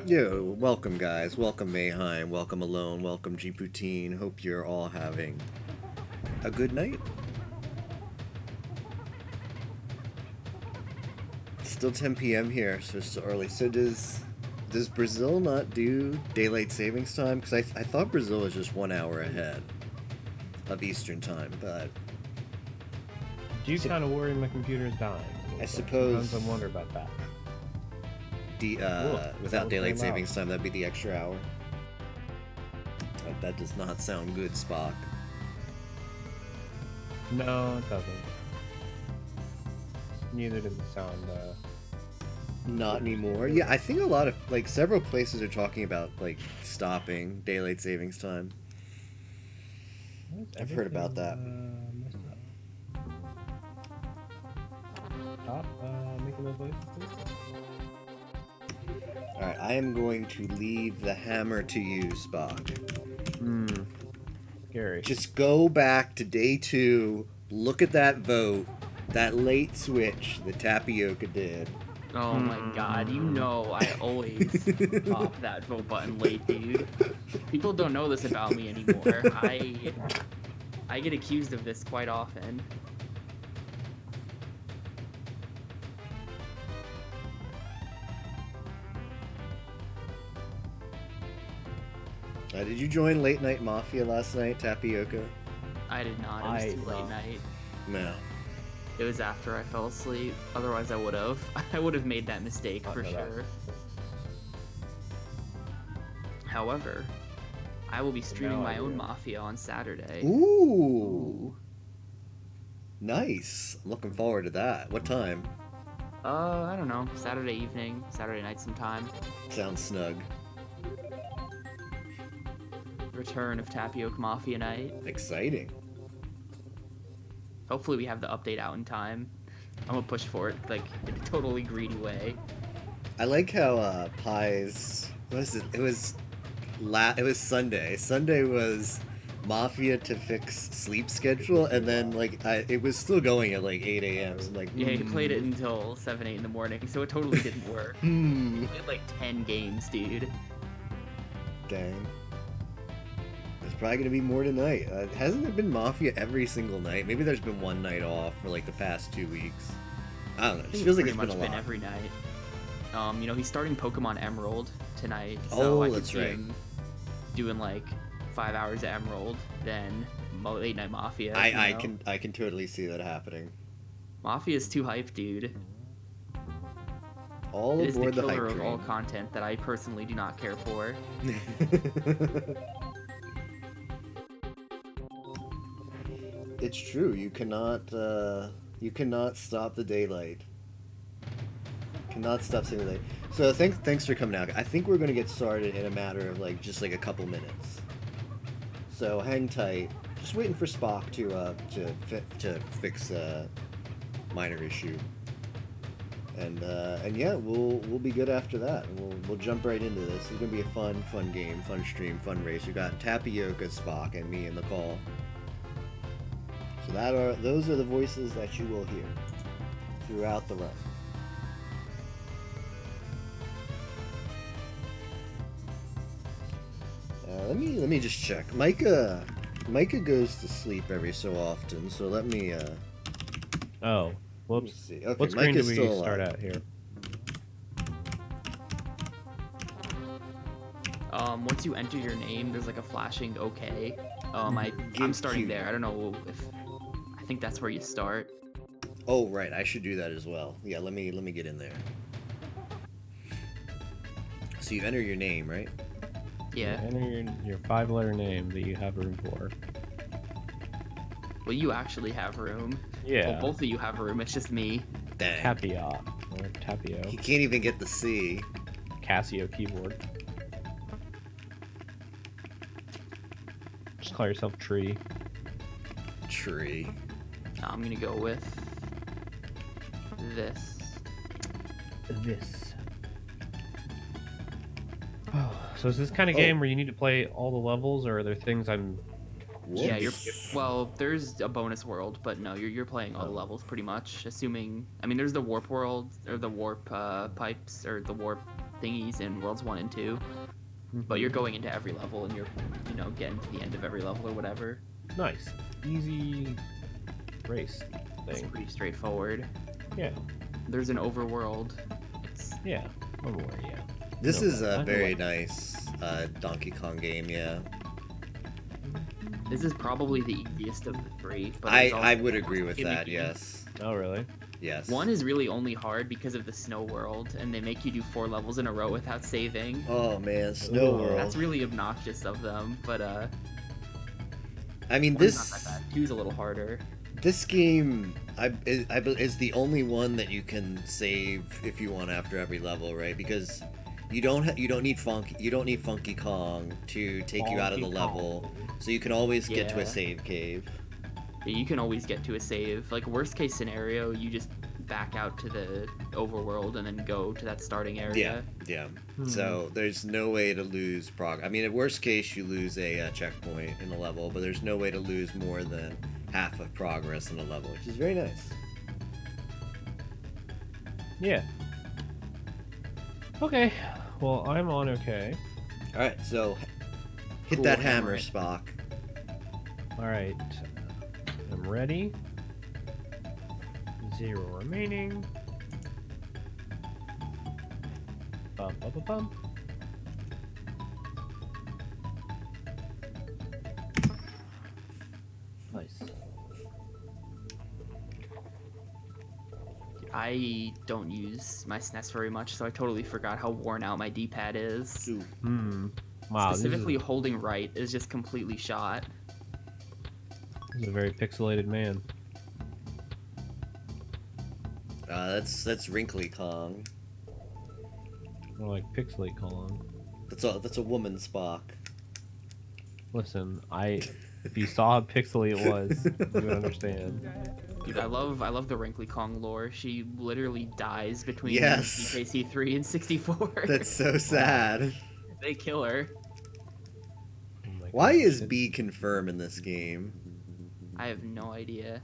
Yo, welcome guys, welcome Mayheim, welcome Alone, welcome G Poutine. Hope you're all having a good night. It's still 10 p.m. here, so it's still early. So does Brazil not do daylight savings time? Because I thought Brazil was just 1 hour ahead of Eastern time, but Do kind of worry my computer's dying. I suppose Sometimes I wonder about that. without Look daylight very loud. savings time, that'd be the extra hour. That does not sound good, Spock. No, it doesn't. Neither does it sound. Not anymore. Yeah, I think a lot of several places are talking about stopping daylight savings time. why is I've heard about that. everything, messed up? Stop making those noises, please. All right, I am going to leave the hammer to you, Spock. Scary. Just go back to day 2. Look at that vote, that late switch that Tapioca did. Oh my god, you know I always pop that vote button late, dude. People don't know this about me anymore. I get accused of this quite often. Did you join Late Night Mafia last night, Tapioca? I did not. It was too late night. No. It was after I fell asleep. Otherwise, I would have. I would have made that mistake for sure. However, I will be streaming my own Mafia on Saturday. Ooh. Nice. I'm looking forward to that. What time? I don't know. Saturday evening, Saturday night sometime. Sounds snug. Return of Tapioca Mafia night. Exciting. Hopefully we have the update out in time. I'm gonna push for it, like, in a totally greedy way. I like how Pies. What is it? It was Sunday. Sunday was Mafia to fix sleep schedule, and then it was still going at 8 a.m. So Yeah, he played it until 7, 8 in the morning, so it totally didn't work. He played like 10 games, dude. Dang. There's probably gonna be more tonight. Hasn't there been Mafia every single night? Maybe there's been one night off for the past 2 weeks. I don't know. It feels like it's been a lot. Every night. He's starting Pokemon Emerald tonight, so Oh, I could that's see right. him doing 5 hours of Emerald, then Late Night Mafia. I can totally see that happening. Mafia's too hype, dude. All It is the aboard the killer hype of all train. content that I personally do not care for. It's true. You cannot stop the daylight. Cannot stop seeing the daylight. So thanks for coming out. I think we're gonna get started in a matter of just a couple minutes. So hang tight. Just waiting for Spock to fix a minor issue. And yeah, we'll be good after that. We'll jump right into this. It's gonna be a fun game, fun stream, fun race. We got Tapioca, Spock, and me in the call. So those are the voices that you will hear throughout the run. Let me just check. Micah goes to sleep every so often, so let me Oh, let me whoops. see. Okay, What screen Micah's do we still start alive. at here? Once you enter your name, there's a flashing OK. I'm starting there. I don't know if I think that's where you start. Oh right, I should do that as well. Yeah, let me get in there. So you enter your name, right? Yeah. Enter your 5-letter name that you have room for. Well, you actually have room. Yeah. Well, both of you have room. It's just me. Dang. Tapia or Tapio. He can't even get the C. Casio keyboard. Just call yourself Tree. Tree. I'm gonna go with this. This. So is this kind of game where you need to play all the levels, or are there things I'm... Yeah, well, there's a bonus world, but no, you're playing all the levels pretty much. Assuming, I mean, there's the warp world or the warp pipes or the warp thingies in Worlds 1 and 2. But you're going into every level and you're, getting to the end of every level or whatever. Nice. Easy race It's thing. pretty straightforward. Yeah. There's an overworld. Yeah. Overwhere, yeah. This No, is I a know very what- nice Donkey Kong game, yeah. This is probably the easiest of the three. But I there's also would agree with that, gimmicky. yes. Oh, really? Yes. One is really only hard because of the snow world, and they make you do 4 levels in a row without saving. Oh man, Snow Ooh. World. That's really obnoxious of them, but I mean, one's this not that bad. 2's a little harder. this game is the only one that you can save if you want after every level, right? Because you don't need Funky Kong to take you out of the Funky level, Kong. so you can always get to Yeah. a save cave. Yeah, you can always get to a save. Like worst case scenario, you just back out to the overworld and then go to that starting area. Yeah. Hmm. So there's no way to lose I mean, at worst case, you lose a checkpoint in a level, but there's no way to lose more than half of progress in a level, which is very nice. Yeah. Okay. Well, I'm on okay. All right, so hit Cool, that hammer hammer, it. Spock. All right. I'm ready. 0 remaining. Bum, bum, bum, bum. Nice. I don't use my SNES very much, so I totally forgot how worn out my D-pad is. Ooh. Wow, Specifically, holding right is just completely shot. this is a very pixelated man. That's Wrinkly Kong. More like Pixelate Kong. That's a woman Spock. Listen, if you saw how pixely it was, you would understand. Dude, I love the Wrinkly Kong lore. She literally dies between Yes. DKC3 and 64. That's so sad. They kill her. Oh my Why gosh, is it's- B confirm in this game? I have no idea.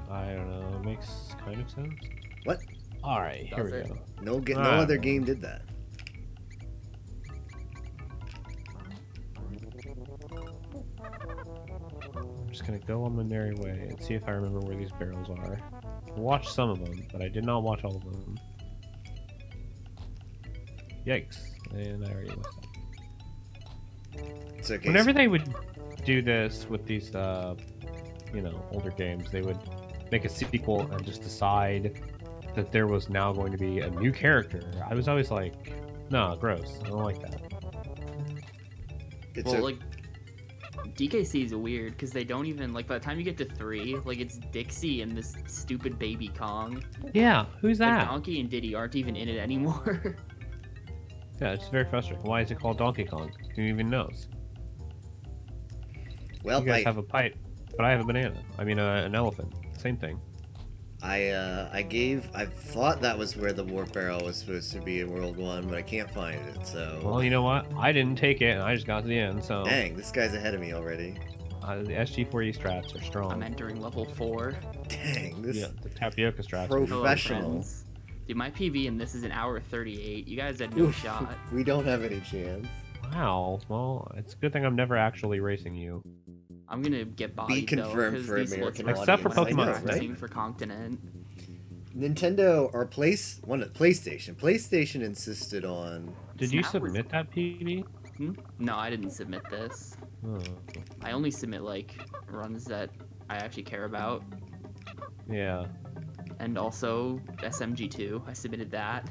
I don't know. It makes kind of sense. What? All right, here Does we it? go. No Ah. other game did that. I'm just gonna go on my merry way and see if I remember where these barrels are. I watched some of them, but I did not watch all of them. Yikes! And I already messed up. It's okay. Whenever they would do this with these, older games, they would make a sequel and just decide that there was now going to be a new character. I was always like, no, gross. I don't like that. It's Well, o- like, DKC is weird because they don't even, like, by the time you get to 3, like, it's Dixie and this stupid baby Kong. Yeah, who's Like, that? Donkey and Diddy aren't even in it anymore. Yeah, it's very frustrating. Why is it called Donkey Kong? Who even knows? well, You guys have a pipe, but I have a banana. I mean, an elephant. Same thing. I thought that was where the warp barrel was supposed to be in World 1, but I can't find it, so... Well, you know what? I didn't take it, and I just got to the end, so... Dang, this guy's ahead of me already. The SG-40 strats are strong. I'm entering level 4. Dang, this... Yeah, the tapioca strats. Pro- are Hello, Professional. friends. Dude, my PB in this is an hour 38. You guys had no Oof, shot. We don't have any chance. Wow. Well, it's a good thing I'm never actually racing you. I'm gonna get bodied confirmed though, for 'cause these American look Except for when I was Pokemon practicing Snap. for Continent. Nintendo, or PlayStation. PlayStation insisted on... Did you Snap was- submit that PB? No, I didn't submit this. Oh, I only submit like runs that I actually care about, yeah. and also SMG2. I submitted that.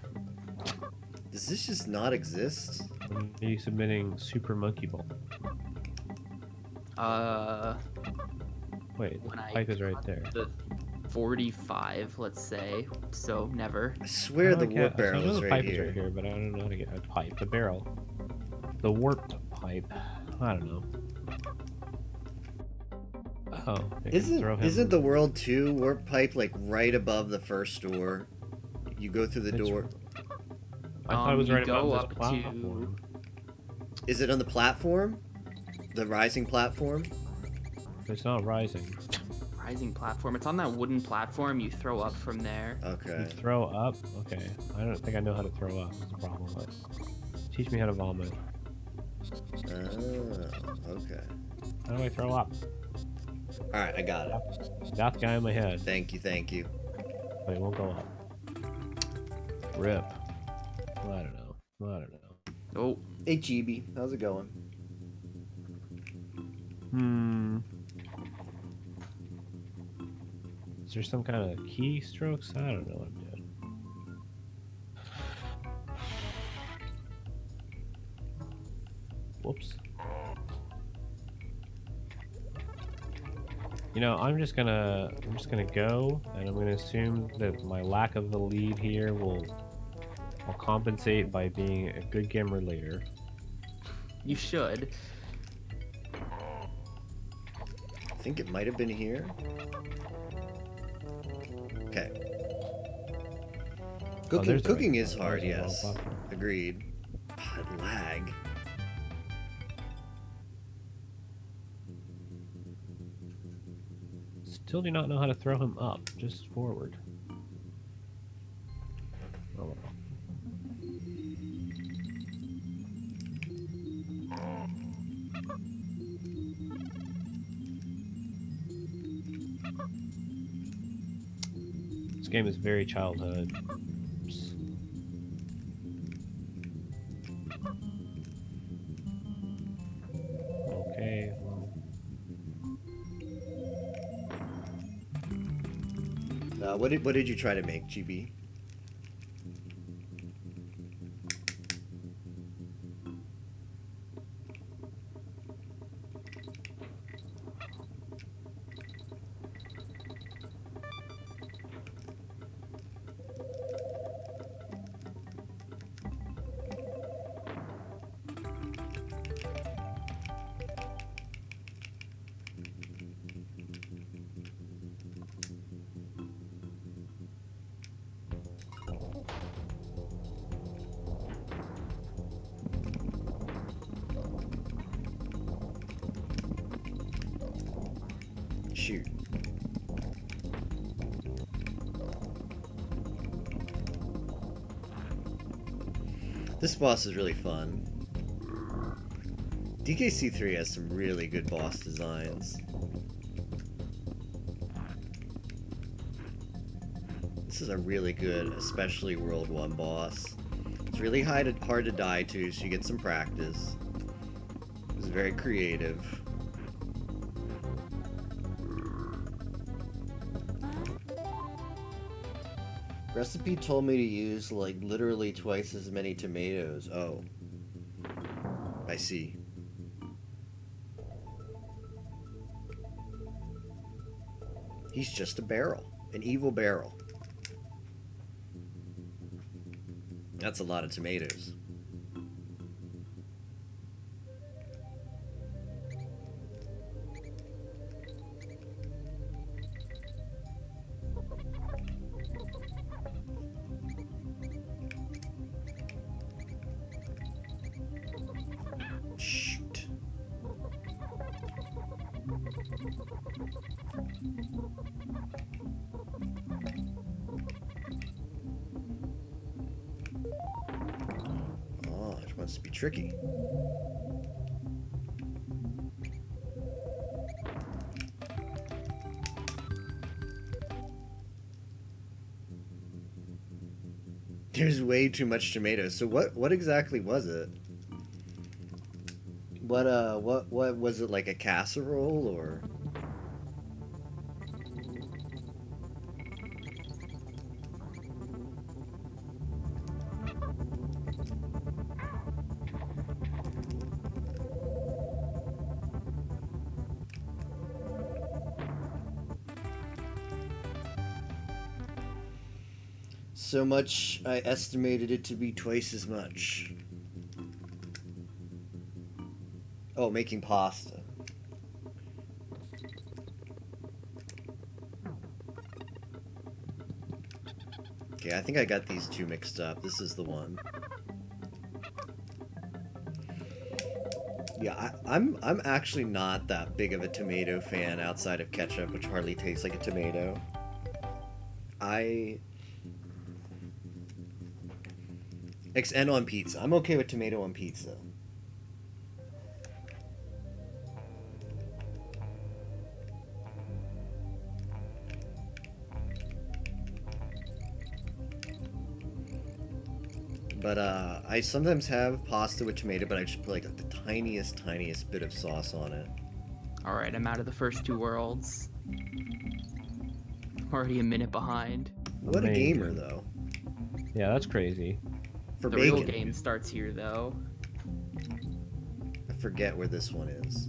Does this just not exist? When are you submitting Super Monkey Ball? Wait, the When I pipe is right there. The 45, let's say. So never. I swear the Okay, warp I barrel know is the right pipe here. is right here, but I don't know how to get a pipe. The barrel. The warped pipe. I don't know. Oh, I can throw him. Isn't the World 2 warp pipe like right above the first door? You go through the It's- door. I thought it was you right go above up this to- platform. Is it on the platform? The rising platform? It's not rising. rising platform. It's on that wooden platform. You throw up from there. Okay. You throw up? Okay. I don't think I know how to throw up. That's the problem. But teach me how to vomit. Oh, okay. How do I throw up? All right, I got it. Got the guy in my head. Thank you, thank you. But it won't go up. Rip. Well, I don't know. Oh, Hey, Chibi, how's it going? Is there some kind of keystrokes? I don't know what I'm doing. Whoops. You know, I'm just gonna go, and I'm gonna assume that my lack of the lead here will compensate by being a good gamer later. you should. I think it might have been here. Okay. Cooking is hard, yes. Agreed. God, lag. Still do not know how to throw him up, just forward. Oh well. This game is very childhood. Oops. Okay, well. What did you try to make, GB? Shoot. This boss is really fun. DKC3 has some really good boss designs. This is a really good, especially World 1 boss. It's really hard to die to, so you get some practice. It's very creative. Recipe told me to use, like, literally twice as many tomatoes. Oh. I see. He's just a barrel. An evil barrel. That's a lot of tomatoes. Shoot. Oh, it wants to be tricky. There's way too much tomatoes. So what exactly was it? What was it, like a casserole or? So much, I estimated it to be twice as much. Oh, making pasta. Okay, I think I got these two mixed up. This is the one. Yeah, I'm actually not that big of a tomato fan outside of ketchup, which hardly tastes like a tomato. I and on pizza. I'm okay with tomato on pizza. But I sometimes have pasta with tomato, but I just put like the tiniest bit of sauce on it. All right, I'm out of the first two worlds. Already a minute behind. What a gamer Amazing. though. Yeah, that's crazy. For The bacon. real game starts here, though. I forget where this one is.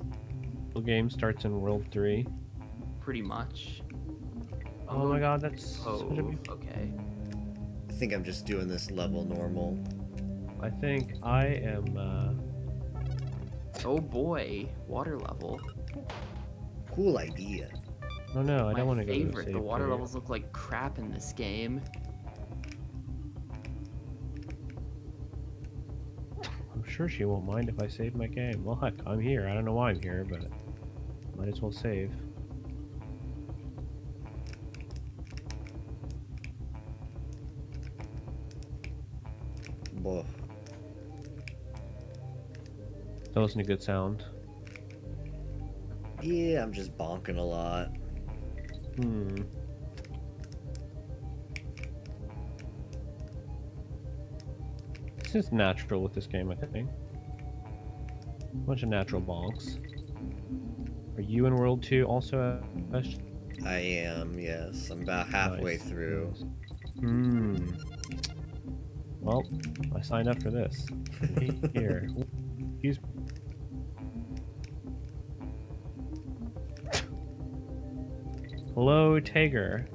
The game starts in World 3. Pretty much. Oh my god, that's such a Hove. big... Okay. I think I'm just doing this level normal. I think I am, Oh boy, water level. Cool idea. Oh no, I My don't want to go to the favorite. save The water point. levels look like crap in this game. I'm sure she won't mind if I save my game. Well, heck, I'm here. I don't know why I'm here, but might as well save. Boah. That wasn't a good sound. Yeah, I'm just bonking a lot. Hmm. This is natural with this game, I think. Bunch of natural bonks. Are you in World 2 also, Ash? I am, yes. I'm about halfway Nice, through. nice. Hmm. Well, I signed up for this. Here. Excuse me. Hello, Tager.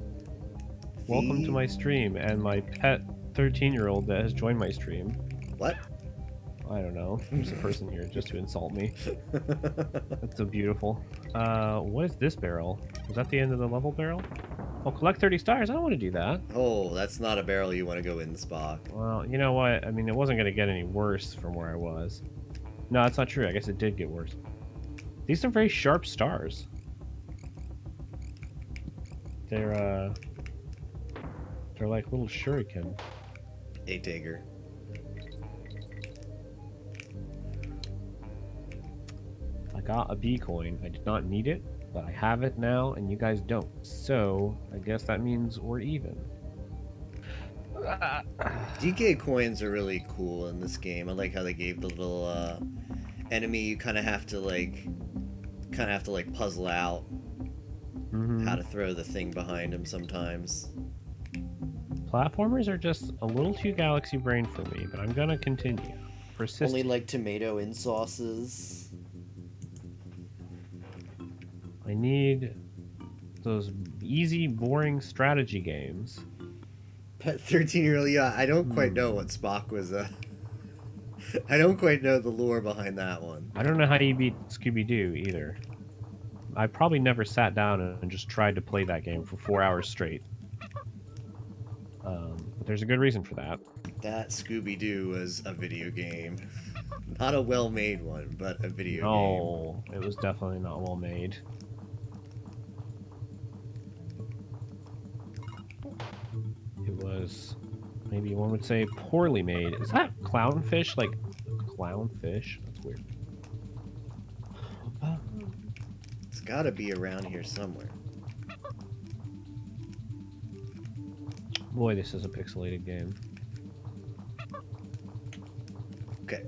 Welcome to my stream and my pet 13-year-old that has joined my stream. What? I don't know. There's a person here just to insult me. That's so beautiful. What is this barrel? Was that the end of the level barrel? Oh, collect 30 stars. I don't want to do that. Oh, that's not a barrel you want to go in, Spock. Well, you know what? I mean, it wasn't going to get any worse from where I was. No, that's not true. I guess it did get worse. These are very sharp stars. They're like little shuriken. Hey, Tager. I got a B coin. I did not need it, but I have it now, and you guys don't. So, I guess that means we're even. DK coins are really cool in this game. I like how they gave the little enemy you kind of have to like puzzle out how to throw the thing behind him sometimes. Platformers are just a little too galaxy brain for me, but I'm gonna continue. Persist. Only like tomato in sauces. I need those easy, boring strategy games. Pet 13-year-old, yeah, I don't quite know what Spock was. I don't quite know the lore behind that one. I don't know how you beat Scooby-Doo either. I probably never sat down and just tried to play that game for 4 hours straight. But there's a good reason for that. That Scooby-Doo was a video game. Not a well-made one, but a video game. No, it was definitely not well made. It was, maybe one would say, poorly made. Is that clownfish? Like, clownfish? That's weird. It's gotta be around here somewhere. Boy, this is a pixelated game. Okay.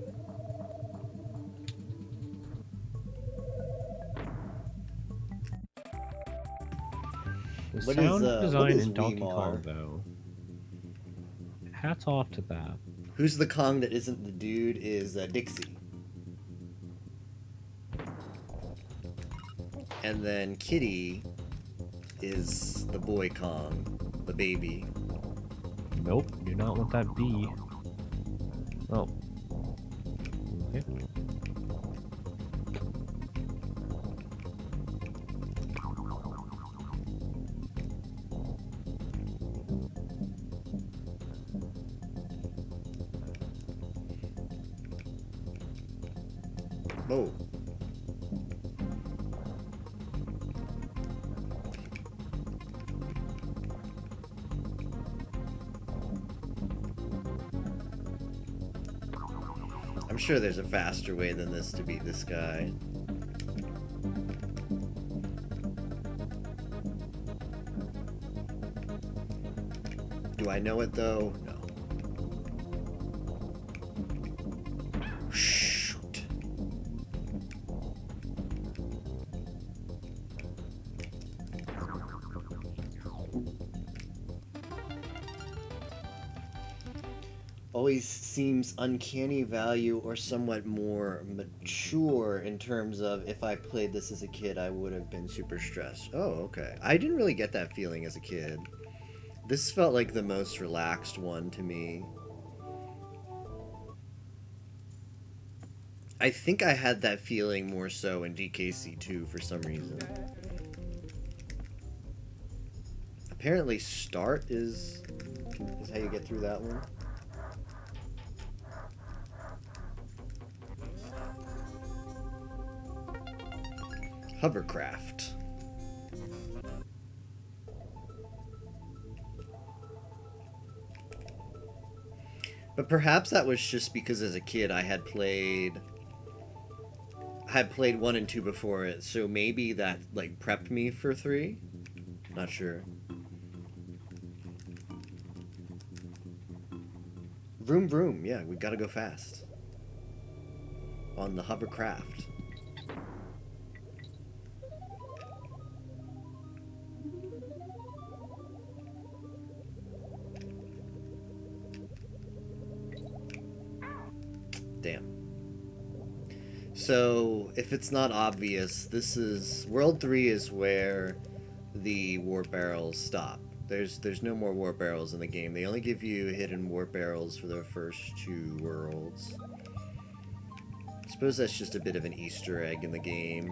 The What sound is, design what is in Donkey Weimar? Kong, though. Hats off to that. Who's the Kong that isn't the dude is Dixie. And then Kitty is the boy Kong, the baby. Nope, do not want that bee. Oh. Okay. Oh. I'm sure there's a faster way than this to beat this guy. Do I know it though? No. Shoot. Always seems uncanny value or somewhat more mature in terms of if I played this as a kid, I would have been super stressed. Oh, okay. I didn't really get that feeling as a kid. This felt like the most relaxed one to me. I think I had that feeling more so in DKC2 for some reason. Apparently start is how you get through that one. Hovercraft. But perhaps that was just because as a kid I had played 1 and 2 before it, so maybe that like prepped me for 3. Not sure. Vroom vroom, yeah, we gotta go fast. On the hovercraft. Damn. So, if it's not obvious, this is... World 3 is where the warp barrels stop. There's no more warp barrels in the game. They only give you hidden warp barrels for the first 2 worlds. I suppose that's just a bit of an Easter egg in the game.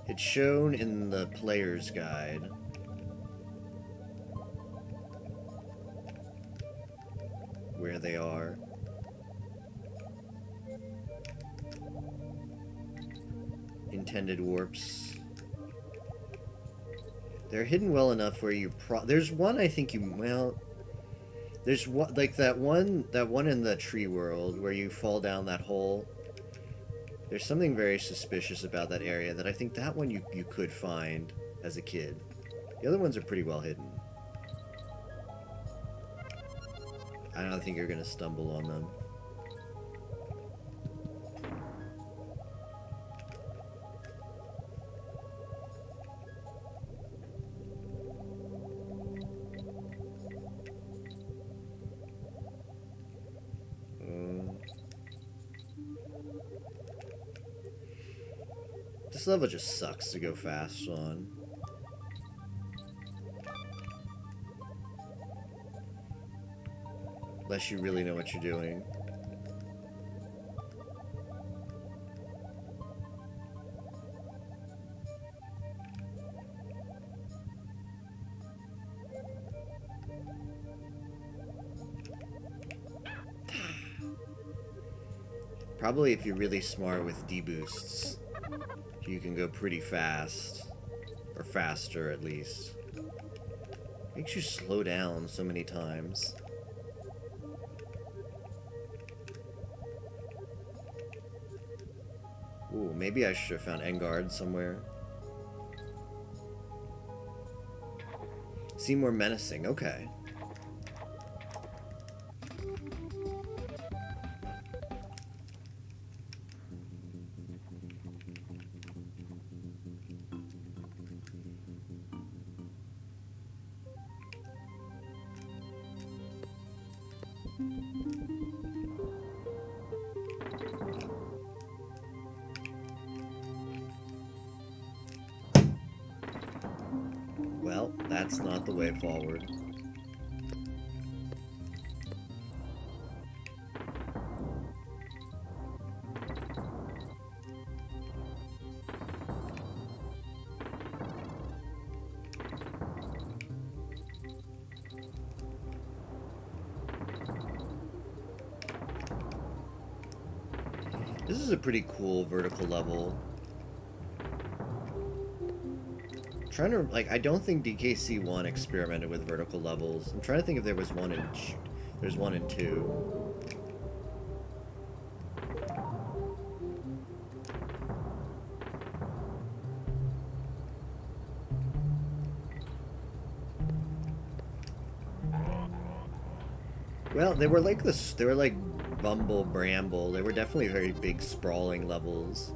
It's shown in the player's guide. Where they are. Intended warps. They're hidden well enough where you there's one I think you, well, there's one, like that one in the tree world where you fall down that hole. There's something very suspicious about that area that I think that one you could find as a kid. The other ones are pretty well hidden. I don't think you're gonna stumble on them. This level just sucks to go fast on. Unless you really know what you're doing. Probably if you're really smart with D-boosts, you can go pretty fast. Or faster, at least. Makes you slow down so many times. Ooh, maybe I should have found Engard somewhere. Seem more menacing, okay. Well, that's not the way forward. This is a pretty cool vertical level. I'm trying to, like, I don't think DKC1 experimented with vertical levels. I'm trying to think if there was one in... Shoot. There's one in 2. Well, they were like this. They were like Bumble Bramble. They were definitely very big, sprawling levels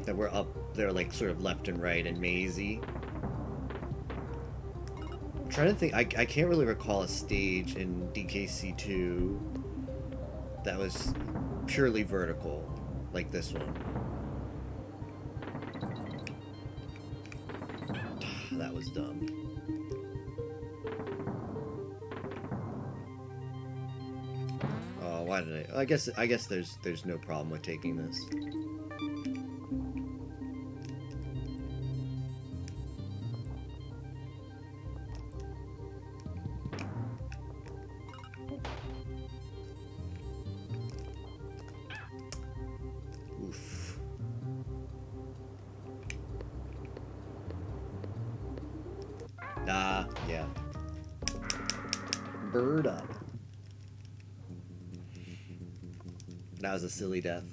that were up. They're like sort of left and right and mazy. I'm trying to think. I can't really recall a stage in DKC2 that was purely vertical, like this one. That was dumb. Why did I guess there's no problem with taking this. Oof. Yeah. Bird up. That was a silly death.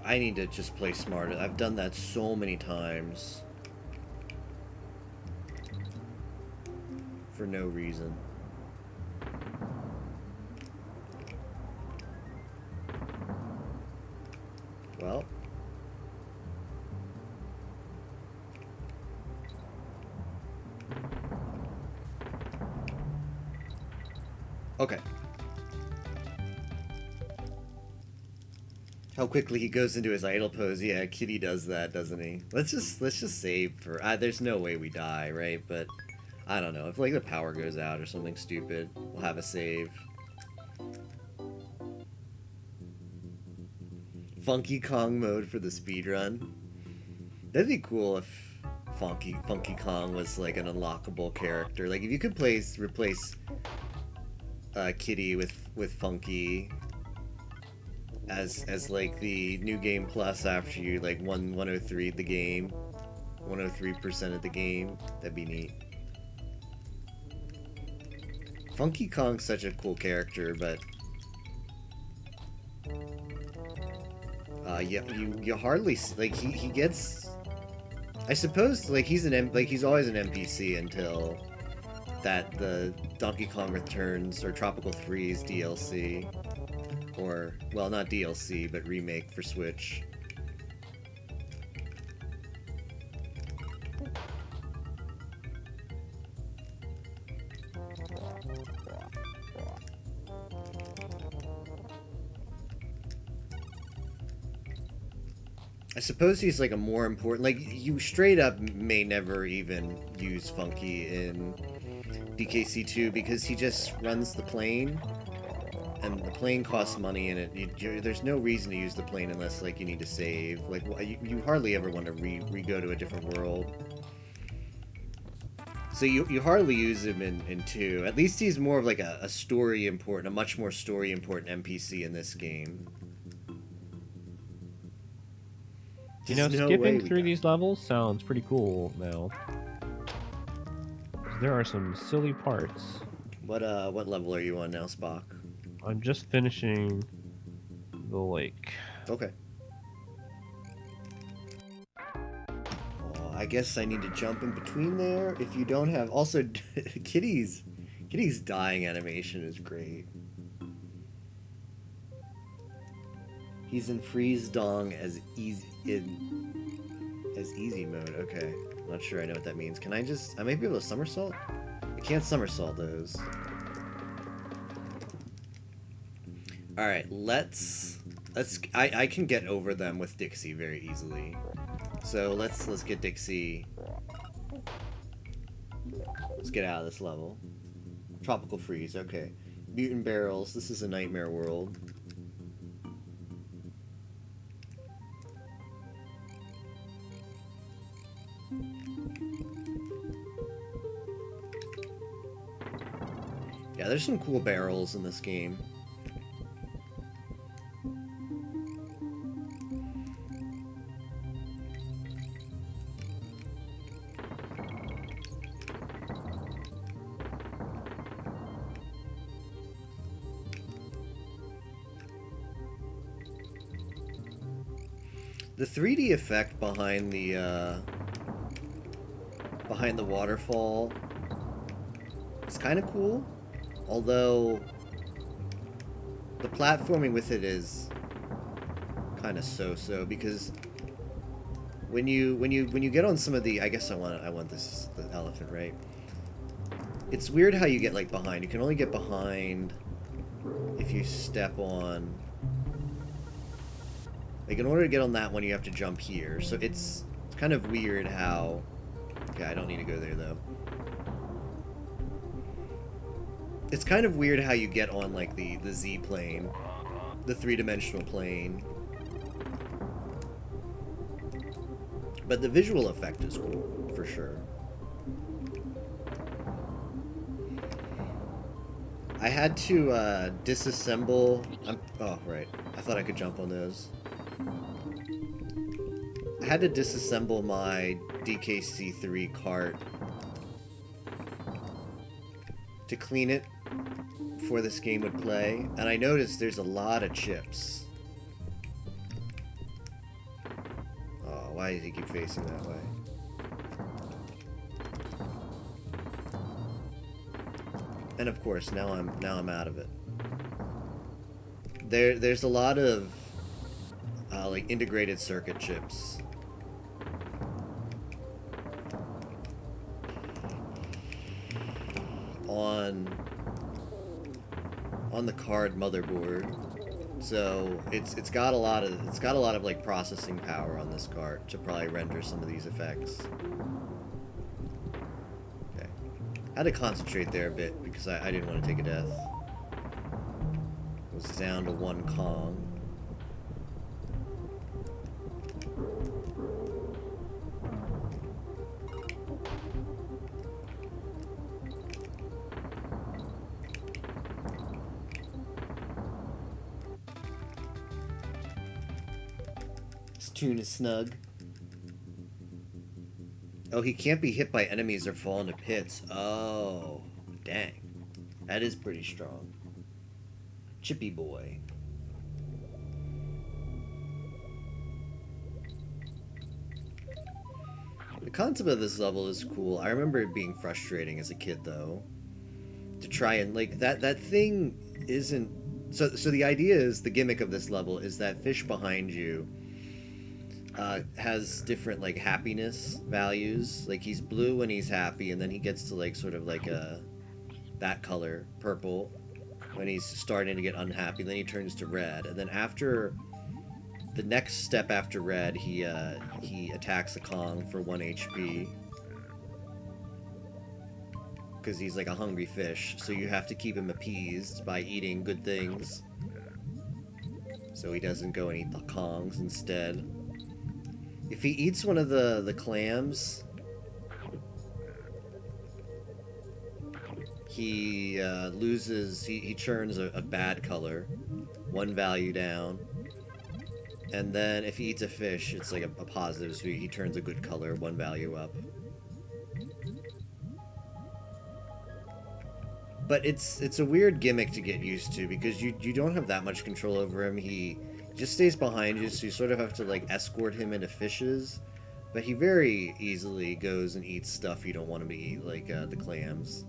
I need to just play smarter. I've done that so many times. For no reason. Well. Okay. How quickly he goes into his idle pose. Yeah, Kitty does that, doesn't he? Let's just save for... there's no way we die, right? But I don't know. If like the power goes out or something stupid, we'll have a save. Funky Kong mode for the speedrun. That'd be cool if Funky Kong was like an unlockable character. Like if you could replace Kitty with Funky as like the new game plus after you like 103 the game, 103% of the game, that'd be neat. Funky Kong's such a cool character, but yeah, you hardly like he gets. I suppose like he's always an NPC until the Donkey Kong Returns or Tropical Freeze DLC, or well, not DLC but remake for Switch. I suppose he's like a more important, like you straight up may never even use Funky in DKC2 because he just runs the plane, and the plane costs money, and there's no reason to use the plane unless like you need to save. Like you hardly ever want to re-go to a different world. So you hardly use him in 2. At least he's more of like a story important, a much more story important NPC in this game. You know, skipping through these levels sounds pretty cool now. there are some silly parts. What level are you on now, Spock? I'm just finishing the lake. Okay. Oh, I guess I need to jump in between there. If you don't have... Also, Kitty's dying animation is great. He's in freeze dong as easy mode. Okay, not sure I know what that means. Can I just? I might be able to somersault. I can't somersault those. All right, let's. I can get over them with Dixie very easily. So let's get Dixie. Let's get out of this level. Tropical freeze. Okay, mutant barrels. This is a nightmare world. Yeah, there's some cool barrels in this game. The 3D effect behind the waterfall is kind of cool. Although the platforming with it is kind of so-so, because when you get on some of the, I guess I want the elephant, right? It's weird how you get like behind. You can only get behind if you step on, like, in order to get on that one you have to jump here. So it's kind of weird how, okay, I don't need to go there though. It's kind of weird how you get on, like, the Z plane, the three-dimensional plane. But the visual effect is cool, for sure. I had to disassemble... oh, right. I thought I could jump on those. I had to disassemble my DKC3 cart to clean it before this game would play, and I noticed there's a lot of chips. Oh, why does he keep facing that way? And of course, now I'm out of it. There's a lot of like integrated circuit chips. On the card motherboard, so it's got a lot of like processing power on this card to probably render some of these effects. Okay, I had to concentrate there a bit because I didn't want to take a death. It was down to one Kong. Tune is snug. Oh, he can't be hit by enemies or fall into pits. Oh, dang. That is pretty strong. Chippy boy. The concept of this level is cool. I remember it being frustrating as a kid, though. To try and, like, that thing isn't... So the idea is, the gimmick of this level is that fish behind you has different, like, happiness values. Like, he's blue when he's happy, and then he gets to, like, sort of like that color, purple, when he's starting to get unhappy. Then he turns to red, and then after the next step after red, he attacks a Kong for 1 HP. Because he's like a hungry fish, so you have to keep him appeased by eating good things. So he doesn't go and eat the Kongs instead. If he eats one of the clams, he loses, he churns a bad color, 1 value down. And then if he eats a fish, it's like a positive, so he turns a good color, 1 value up. But it's a weird gimmick to get used to because you don't have that much control over him. He just stays behind you, so you sort of have to like escort him into fishes. But he very easily goes and eats stuff you don't want him to eat, like the clams.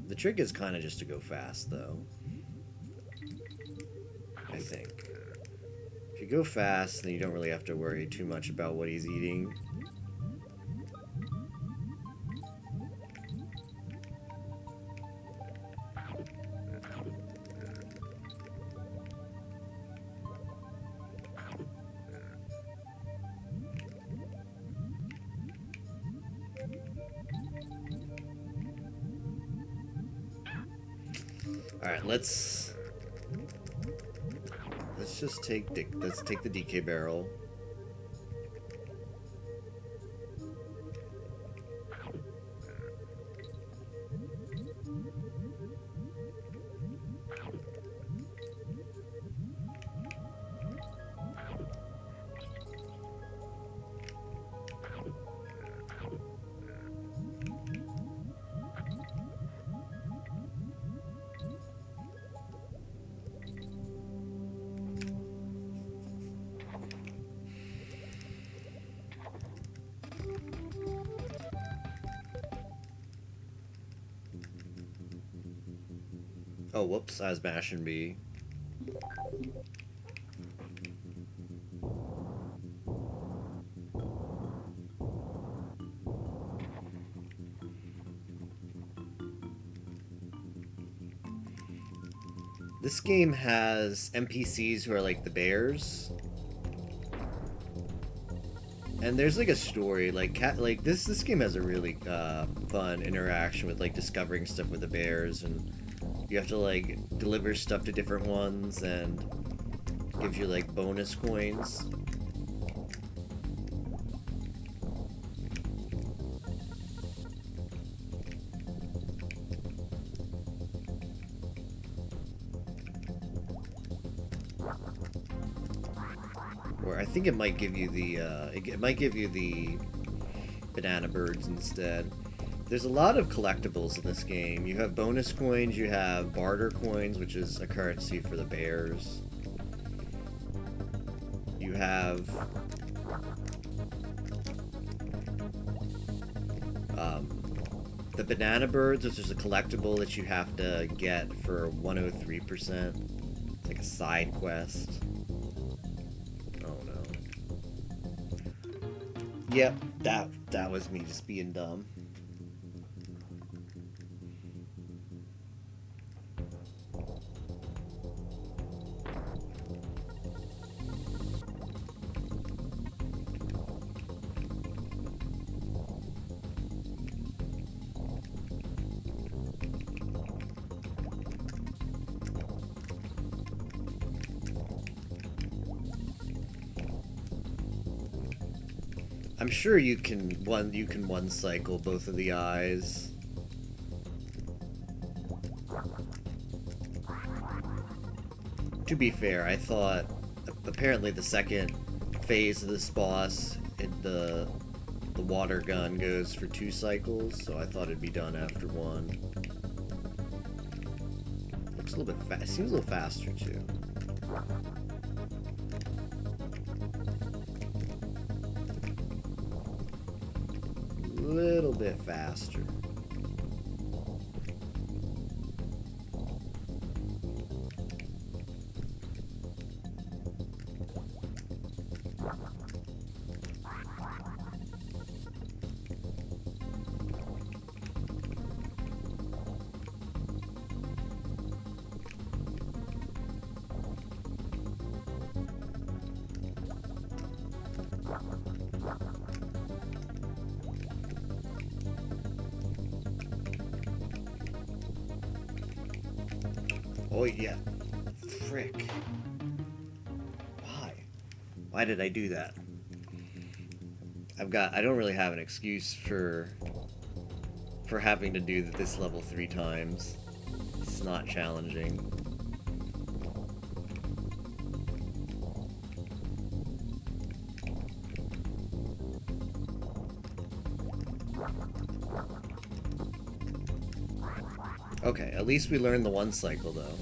The trick is kind of just to go fast, though. I think. If you go fast, then you don't really have to worry too much about what he's eating. All right, let's just take let's take the DK barrel. Oh, whoops, I was mashing B. This game has NPCs who are like the bears. And there's like a story, like this game has a really fun interaction with like discovering stuff with the bears, and you have to like deliver stuff to different ones and gives you like bonus coins. Or I think it might give you the it might give you the banana birds instead. There's a lot of collectibles in this game. You have bonus coins, you have barter coins, which is a currency for the bears. You have the banana birds, which is a collectible that you have to get for 103%. It's like a side quest. Oh no. Yep, that was me just being dumb. I'm sure you can one cycle both of the eyes. To be fair, I thought apparently the second phase of this boss, the water gun goes for 2 cycles, so I thought it'd be done after 1. Looks a little bit fast. Seems a little faster too. Little bit faster. Oh yeah. Frick. Why? Why did I do that? I don't really have an excuse for having to do this level 3 times. It's not challenging. Okay, at least we learned the one cycle, though.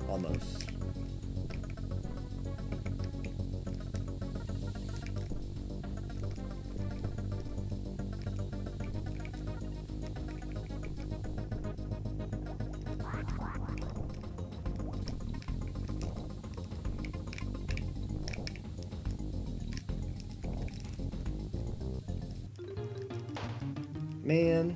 Almost. Man.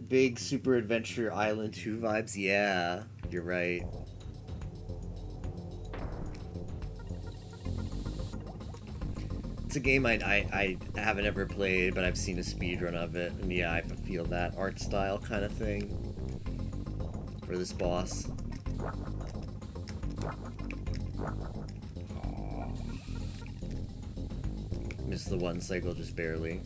Big Super Adventure Island 2 vibes? Yeah, you're right. It's a game I haven't ever played, but I've seen a speedrun of it, and yeah, I feel that art style kind of thing for this boss. Aww. Missed the one cycle just barely.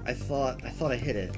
I thought I hit it.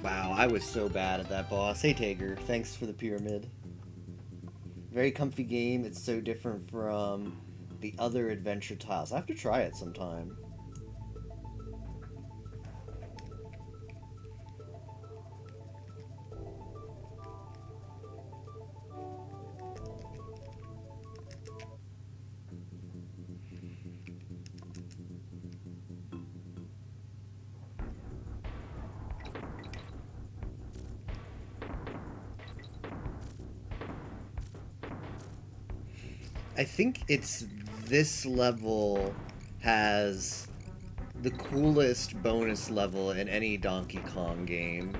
Wow, I was so bad at that boss. Hey Tager, thanks for the pyramid. Very comfy game. It's so different from the other adventure tiles. I have to try it sometime. I think it's this level has the coolest bonus level in any Donkey Kong game.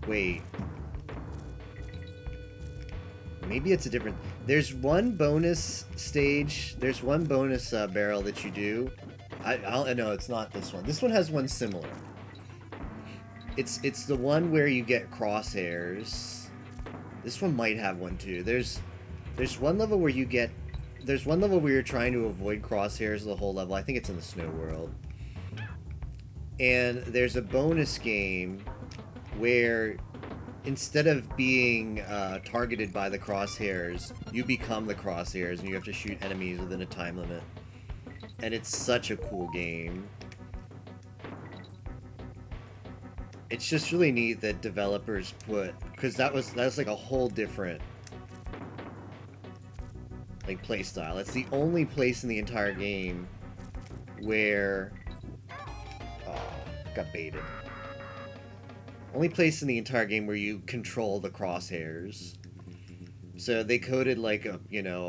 Wait. Maybe it's a different... There's one bonus stage, there's one bonus barrel that you do. No, it's not this one. This one has one similar. It's the one where you get crosshairs. This one might have one too. There's one level where you get... There's one level where you're trying to avoid crosshairs the whole level. I think it's in the snow world. And there's a bonus game where instead of being targeted by the crosshairs, you become the crosshairs and you have to shoot enemies within a time limit. and it's such a cool game. It's just really neat that developers put, because that was like a whole different like play style. It's the only place in the entire game where got baited. Only place in the entire game where you control the crosshairs. So they coded like a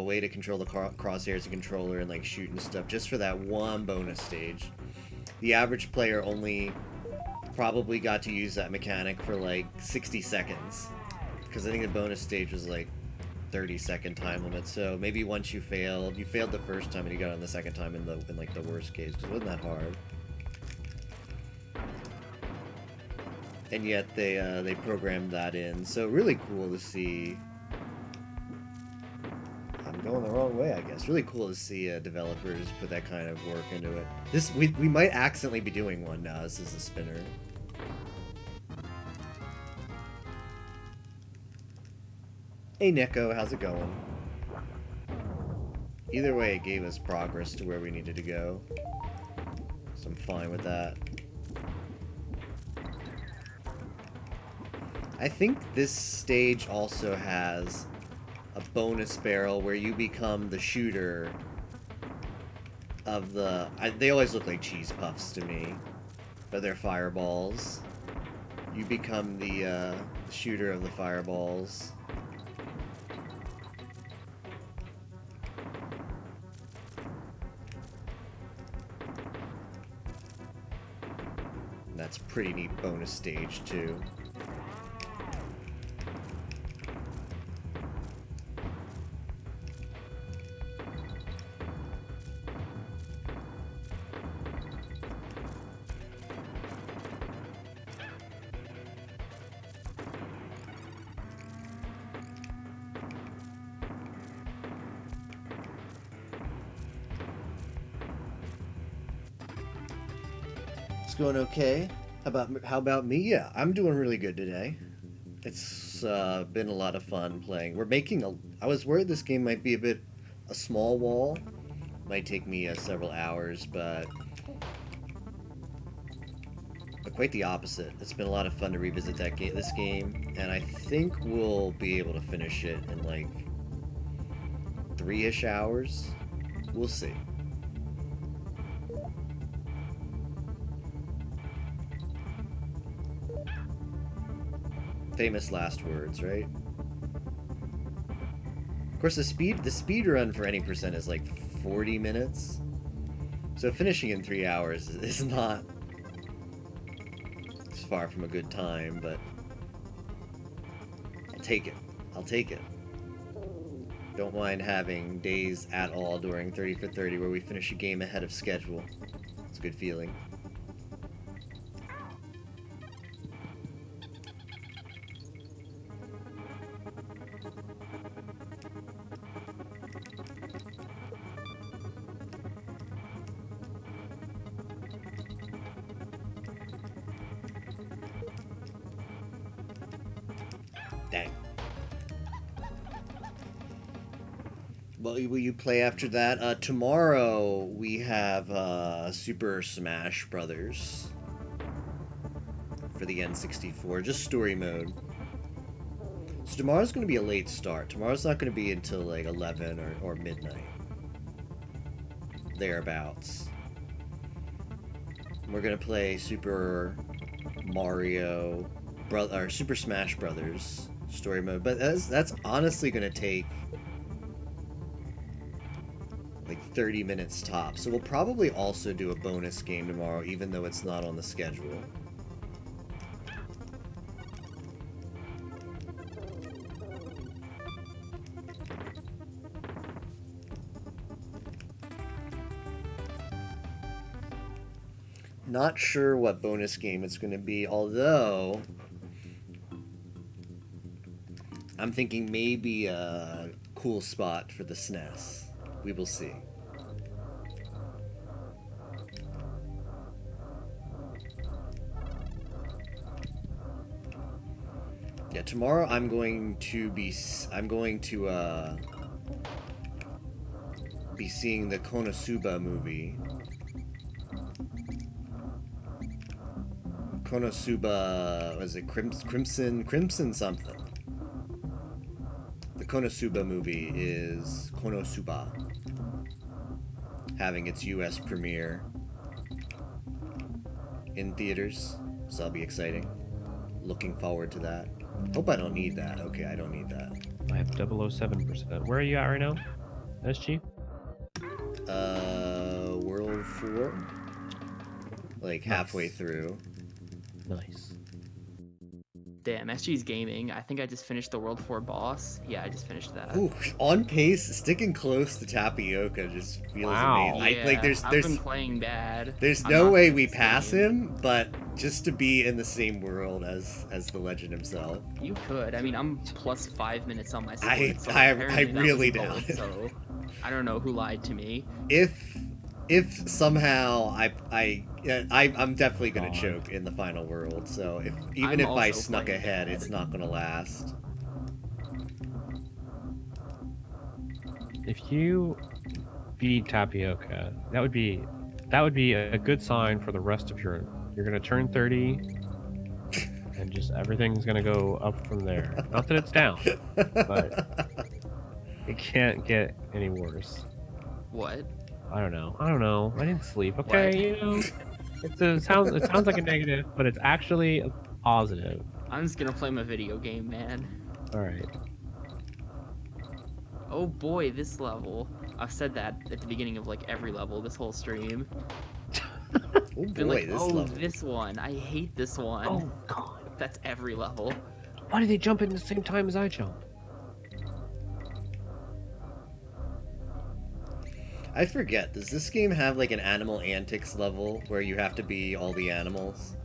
way to control the crosshairs and controller and like shoot and stuff just for that one bonus stage. The average player only probably got to use that mechanic for like 60 seconds, because I think the bonus stage was like 30-second time limit. So maybe once you failed the first time and you got on the second time in like the worst case, because it wasn't that hard. And yet they programmed that in, so really cool to see. I'm going the wrong way, I guess. Really cool to see developers put that kind of work into it. We might accidentally be doing one now. This is a spinner. Hey Nico, how's it going? Either way, it gave us progress to where we needed to go, so I'm fine with that. I think this stage also has a bonus barrel where you become the shooter of the... they always look like cheese puffs to me, but they're fireballs. You become the shooter of the fireballs. And that's a pretty neat bonus stage too. Going okay. How about me? Yeah, I'm doing really good today. It's been a lot of fun playing. I was worried this game might be a small wall. Might take me several hours, but quite the opposite. It's been a lot of fun to revisit this game, and I think we'll be able to finish it in like 3-ish hours. We'll see. Famous last words, right? Of course, the speed run for any percent is like 40 minutes. So finishing in 3 hours is not... it's far from a good time, but I'll take it. I'll take it. Don't mind having days at all during 30 for 30 where we finish a game ahead of schedule. It's a good feeling. Dang. What will you play after that? Tomorrow we have Super Smash Brothers for the N64, just story mode. So tomorrow's going to be a late start. Tomorrow's not going to be until like 11 or midnight. Thereabouts. We're going to play Super Smash Brothers story mode, but that's honestly going to take like 30 minutes tops. So we'll probably also do a bonus game tomorrow, even though it's not on the schedule. Not sure what bonus game it's going to be, although I'm thinking maybe a cool spot for the SNES. We will see. Yeah, tomorrow I'm going to be be seeing the Konosuba movie. Konosuba, was it Crimson something? The Konosuba movie is Konosuba, having its US premiere in theaters, so that'll be exciting. Looking forward to that. Hope I don't need that. Okay, I don't need that. I have 007%. Where are you at right now, SG? World 4? Like halfway Nice. through. Nice. Damn, SG's gaming. I think I just finished the World 4 boss. Yeah, I just finished that. Ooh, on pace, sticking close to Tapioca just feels Wow. amazing. Yeah, Like I've been playing bad. there's I'm no not way good we at this pass game. him, but just to be in the same world as the legend himself. You could. I mean, I'm plus 5 minutes on my sword. I so I apparently that really was doubt gold, it. So I don't know who lied to me. If somehow I'm definitely gonna God. choke in the final world, so even I'm if I also snuck playing ahead, bad. it's not gonna last. If you beat Tapioca, that would be a good sign for the rest of your. You're gonna turn 30, and just everything's gonna go up from there. Not that it's down, but it can't get any worse. What? I don't know. I didn't sleep. Okay, you know, it sounds like a negative, but it's actually a positive. I'm just gonna play my video game, man. All right. Oh boy, this level. I've said that at the beginning of like every level this whole stream. Oh Been boy, like, this oh, level. this one. I hate this one. Oh God! That's every level. Why did they jump in the same time as I jump? I forget, does this game have like an animal antics level where you have to be all the animals?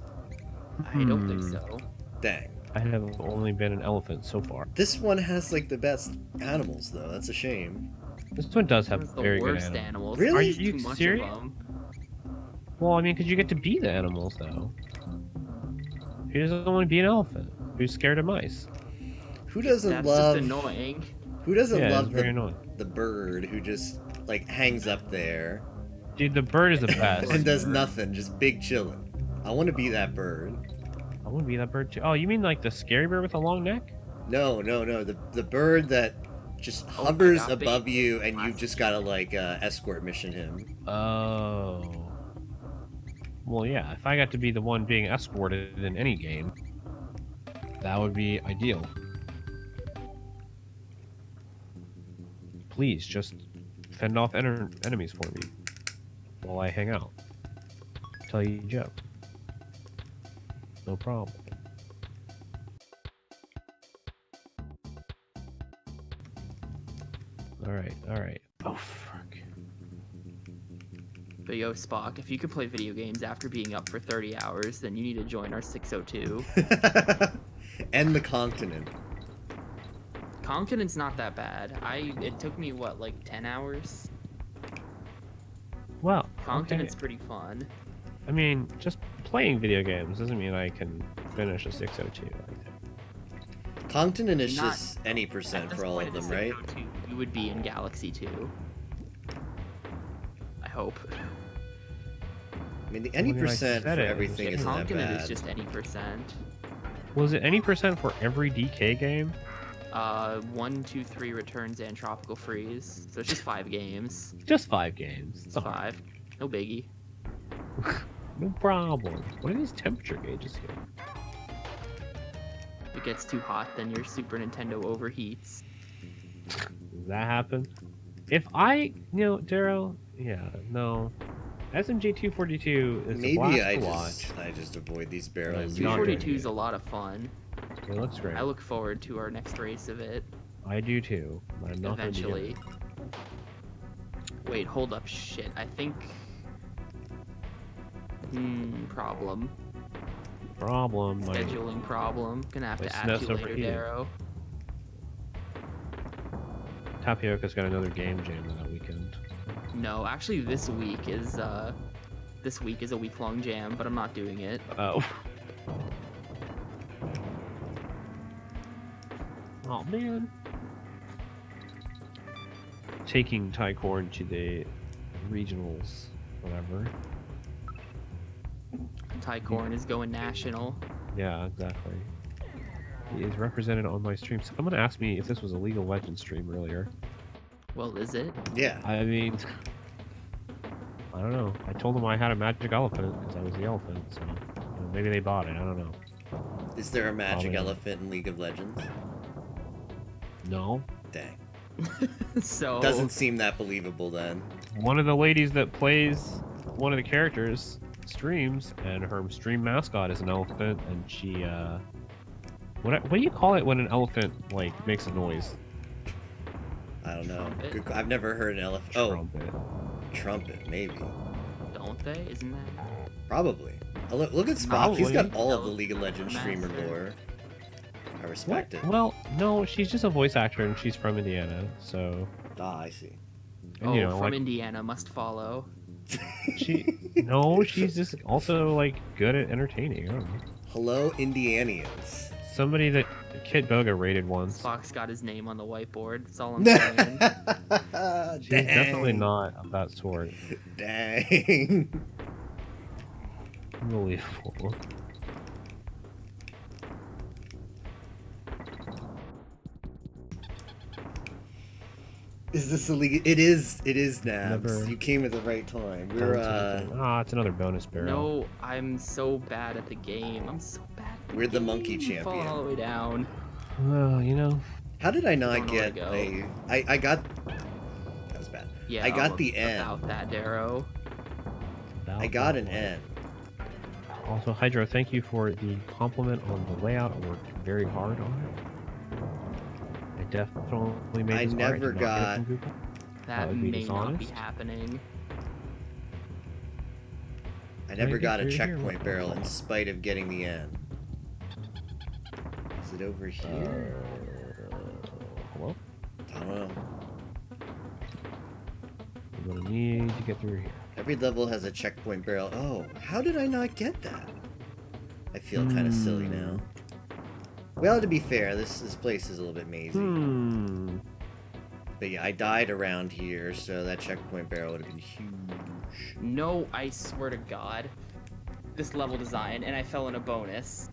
I don't think so. Dang. I have only been an elephant so far. This one has like the best animals though, that's a shame. This one does have It's the very good worst animals. animals. Really? There's Are you too much serious? of them. Well, I mean, because you get to be the animals, though. Who doesn't want to be an elephant? Who's scared of mice? Who doesn't That's love just annoying. Who doesn't Yeah, love it's very annoying. the bird who just like hangs up there Dude, the bird is the best. and does nothing, just big chillin'? I want to be that bird. I want to be that bird too. Oh, you mean like the scary bird with a long neck? No, the bird that just Oh my hovers God, above big you and you plastic just gotta like escort mission him. Oh. Well, yeah, if I got to be the one being escorted in any game, that would be ideal. Please, just fend off enemies for me while I hang out. Tell you a joke. No problem. Alright. Oh, fuck. But yo, Spock, if you could play video games after being up for 30 hours, then you need to join our 602. And the continent. Continent's not that bad. It took me, what, like 10 hours? Well, Continent's okay. pretty fun. I mean, just playing video games doesn't mean I can finish a 602. Continent is Not- just any percent At this for all point of in them, the right? 602, you would be in Galaxy 2. I hope. I mean, the any Well, I percent for said it. everything Yeah, isn't that Continent bad. is just any percent. Was it any percent for every DK game? 1, 2, 3 returns and Tropical Freeze. So it's just 5 games. Just 5 games. It's 5. No biggie. No problem. What are these temperature gauges here? If it gets too hot, then your Super Nintendo overheats. Does that happen? If I, Daryl, yeah, no. SMG 242 is a Maybe blast I to watch. just avoid these barrels. Not good. 242 is a lot of fun. It looks great. I look forward to our next race of it. I do too. But I'm not gonna be Eventually. doing Wait, hold up, shit. I think... problem. it. Problem. My Scheduling problem. Gonna have my to add SNES you later, overheated. Darrow. Tapioca's got another game jam that weekend. No, actually this week is a week-long jam, but I'm not doing it. Oh. Oh man. taking Tycorn to the regionals, whatever. Tycorn is going national. Yeah, exactly. He is represented on my stream. Someone asked me if this was a League of Legends stream earlier. Well, is it? Yeah. I mean, I don't know. I told them I had a magic elephant because I was the elephant, so maybe they bought it. I don't know. Is there a magic Probably. elephant in League of Legends? No. Dang. So Doesn't seem that believable then. One of the ladies that plays one of the characters streams, and her stream mascot is an elephant, and she what do you call it when an elephant like makes a noise? I don't know. Trumpet? Good- I've never heard an elephant. Trumpet. Oh, trumpet, maybe. don't they? Isn't that? Probably. Oh, look at Spock. He's got Probably. all of the League of Legends streamer Master. lore. I respect it. Well, no, she's just a voice actor, and she's from Indiana, so Ah, I see. and, Oh, you know, from like Indiana must follow. she's just also like good at entertaining. I don't know. Hello, Indianians. Somebody that Kid Boga rated once. Fox got his name on the whiteboard. That's all I'm saying. She's definitely not of that sort. Dang. Unbelievable. Is this a league? It is. It is, Nabs. Never- You came at the right time. We're it's another bonus barrel. No, I'm so bad at the game. I'm so bad. At the We're the game. monkey Falling champion. all the way down. Well, you know. How did I not Don't know where get to go. I got. That was bad. Yeah. I got the N. About that, Darrow. I got an N. Also, Hydro, thank you for the compliment on the layout. I worked very hard on it. I definitely made I this never did not get it got- from Google. That would be may not be dishonest. happening. I never Maybe got a through here, checkpoint what- barrel in spite of getting the N. Is it over here? Hello? I don't know. I'm gonna need to get through here. Every level has a checkpoint barrel. Oh, how did I not get that? I feel kind of silly now. Well, to be fair, this place is a little bit mazy. Hmm. But yeah, I died around here, so that checkpoint barrel would have been huge. No, I swear to God. This level design, and I fell in a bonus.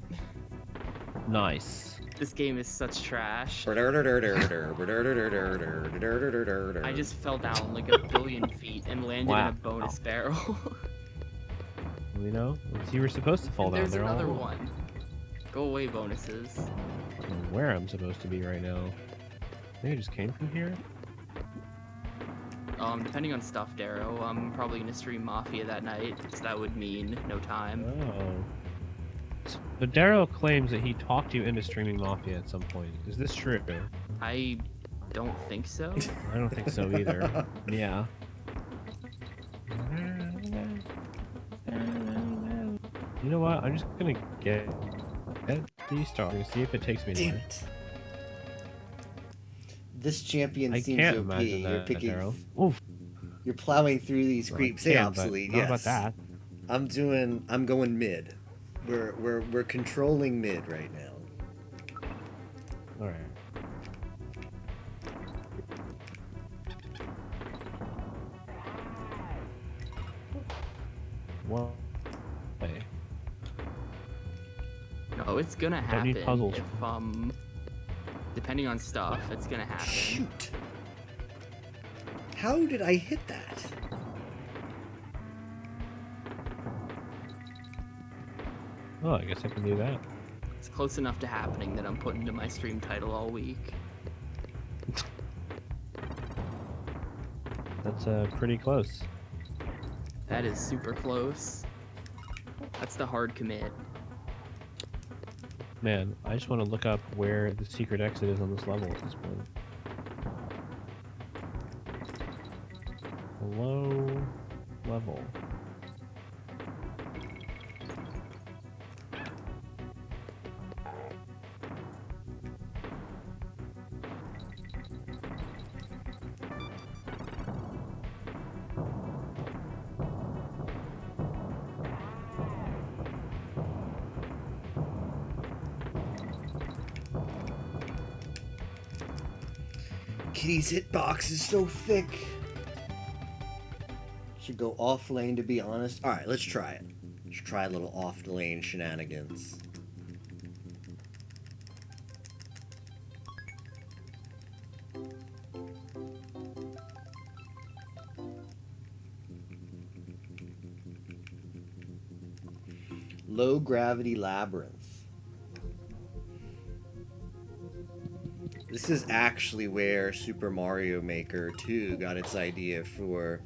Nice. This game is such trash. I I just fell down like a billion feet and landed in Wow. a bonus barrel. You know, you were supposed to fall And down there's there. another all along. one. Go away, bonuses. I don't know where I'm supposed to be right now. I think I just came from here. Depending on stuff, Darrow, I'm probably gonna stream Mafia that night, so that would mean no time. Oh. So Darrow claims that he talked you into streaming Mafia at some point. Is this true? I don't think so. I don't think so either. Yeah. You know what? I'm just gonna get these stars and see if it takes me Damn there. it. This champion I seems can't OP. imagine You're that, picking. Darrow. Oof. You're plowing through these Well, I creeps. Hey, can, but obsolete. not Yes. about that. I'm going mid. We're controlling mid right now. All right. Well, hey. No, it's gonna Don't happen. need puzzles. If depending on stuff, it's gonna happen. Shoot. How did I hit that? Oh, I guess I can do that. It's close enough to happening that I'm putting to my stream title all week. That's pretty close. That is super close. That's the hard commit. Man, I just want to look up where the secret exit is on this level at this point. Low level. Kitty's hitbox is so thick. Should go off lane to be honest. Alright, let's try it. Let's try a little off lane shenanigans. Low gravity labyrinth. This is actually where Super Mario Maker 2 got its idea for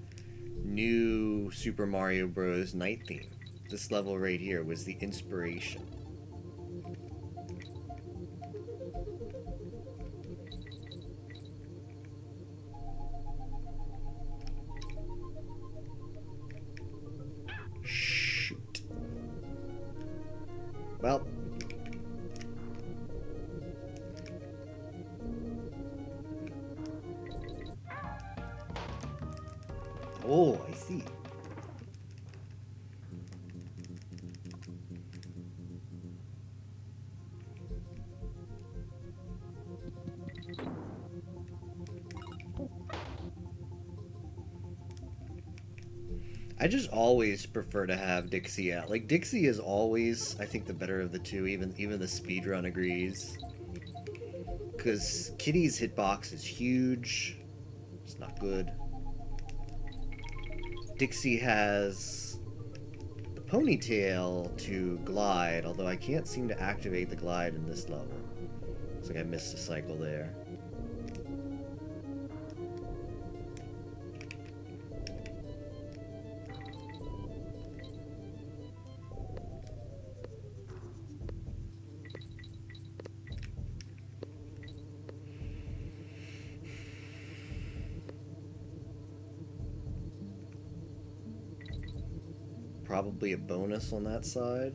new Super Mario Bros. Night theme. This level right here was the inspiration. Shoot. Well. Oh, I see. I just always prefer to have Dixie out. Like, Dixie is always, I think, the better of the two. Even the speedrun agrees. Because Kitty's hitbox is huge. It's not good. Dixie has the ponytail to glide, although I can't seem to activate the glide in this level. Looks like I missed a cycle there. Probably a bonus on that side.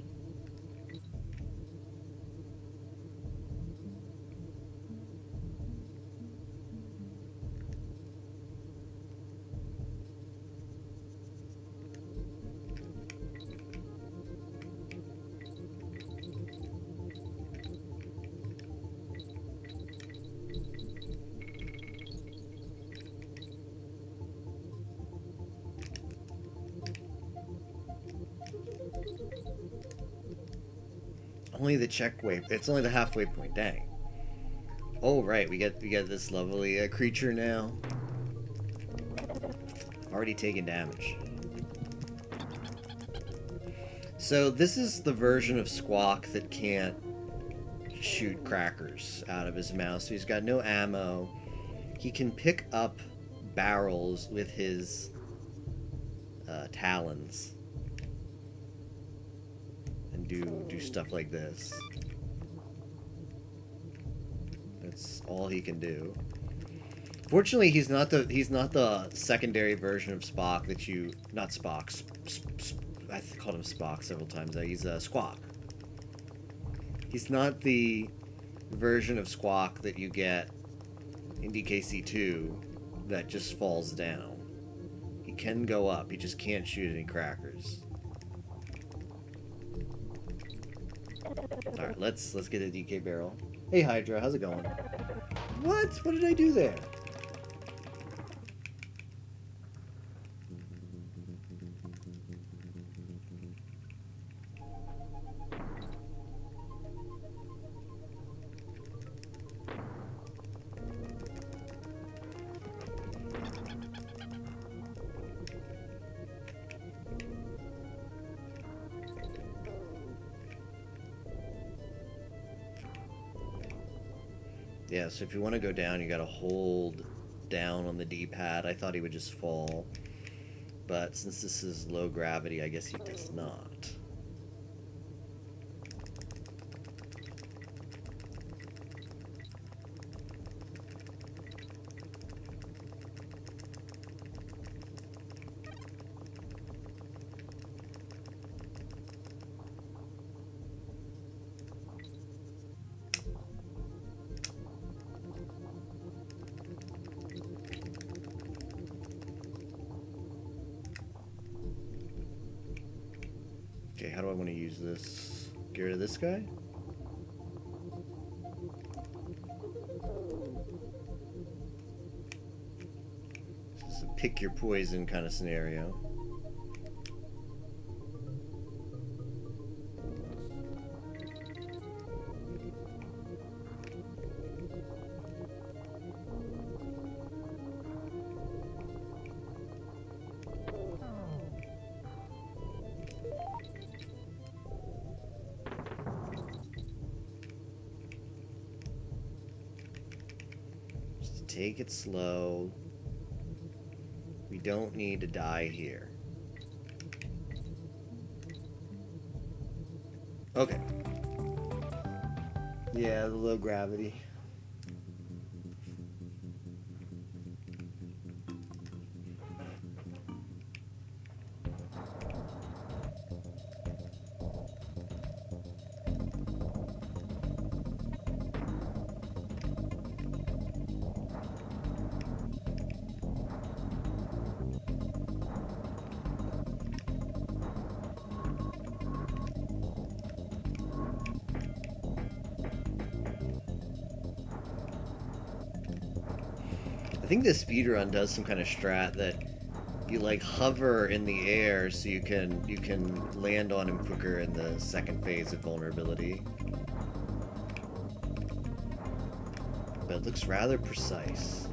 Only the check way. It's only the halfway point. Dang. Oh right, we get this lovely creature now. Already taken damage. So this is the version of Squawk that can't shoot crackers out of his mouth. So he's got no ammo. He can pick up barrels with his talons. And do stuff like this. That's all he can do. Fortunately, he's not the secondary version of Spock that you I called him Spock several times. He's Squawk. He's not the version of Squawk that you get in DKC2 that just falls down. He can go up. He just can't shoot any crackers. Alright, let's get a DK barrel. Hey Hydra, how's it going? What? What did I do there? Yeah, so if you want to go down, you gotta hold down on the D-pad. I thought he would just fall. But since this is low gravity, I guess he does not. Okay, how do I want to use this? Get rid of this guy? pick your poison kind of scenario. Take it slow. We don't need to die here. Okay. Yeah, the low gravity. I think this speedrun does some kind of strat that you like hover in the air so you can land on him quicker in the second phase of vulnerability. But it looks rather precise.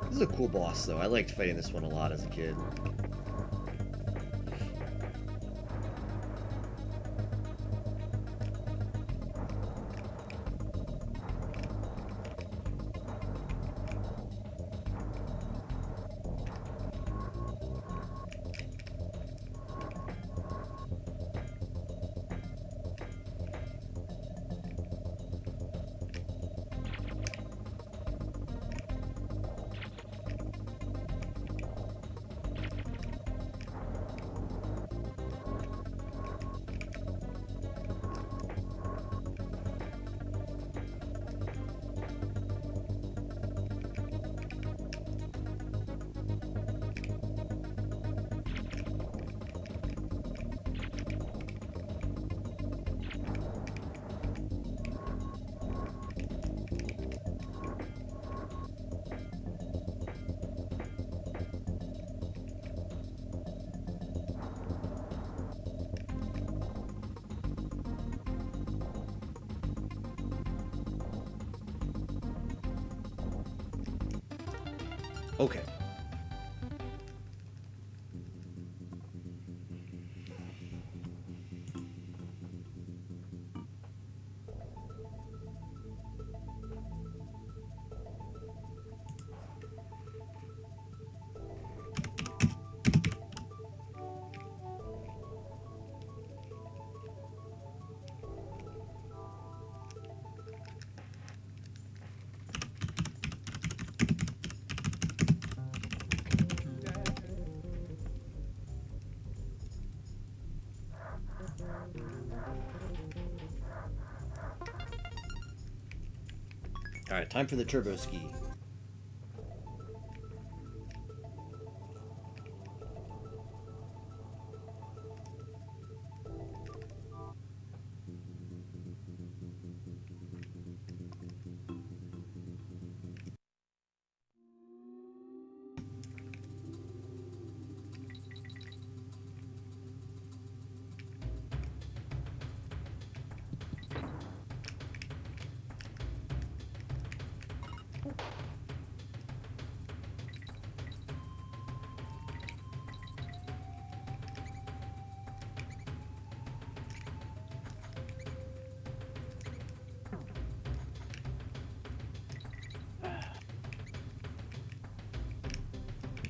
This is a cool boss though. I liked fighting this one a lot as a kid. Okay. All right, time for the turbo ski.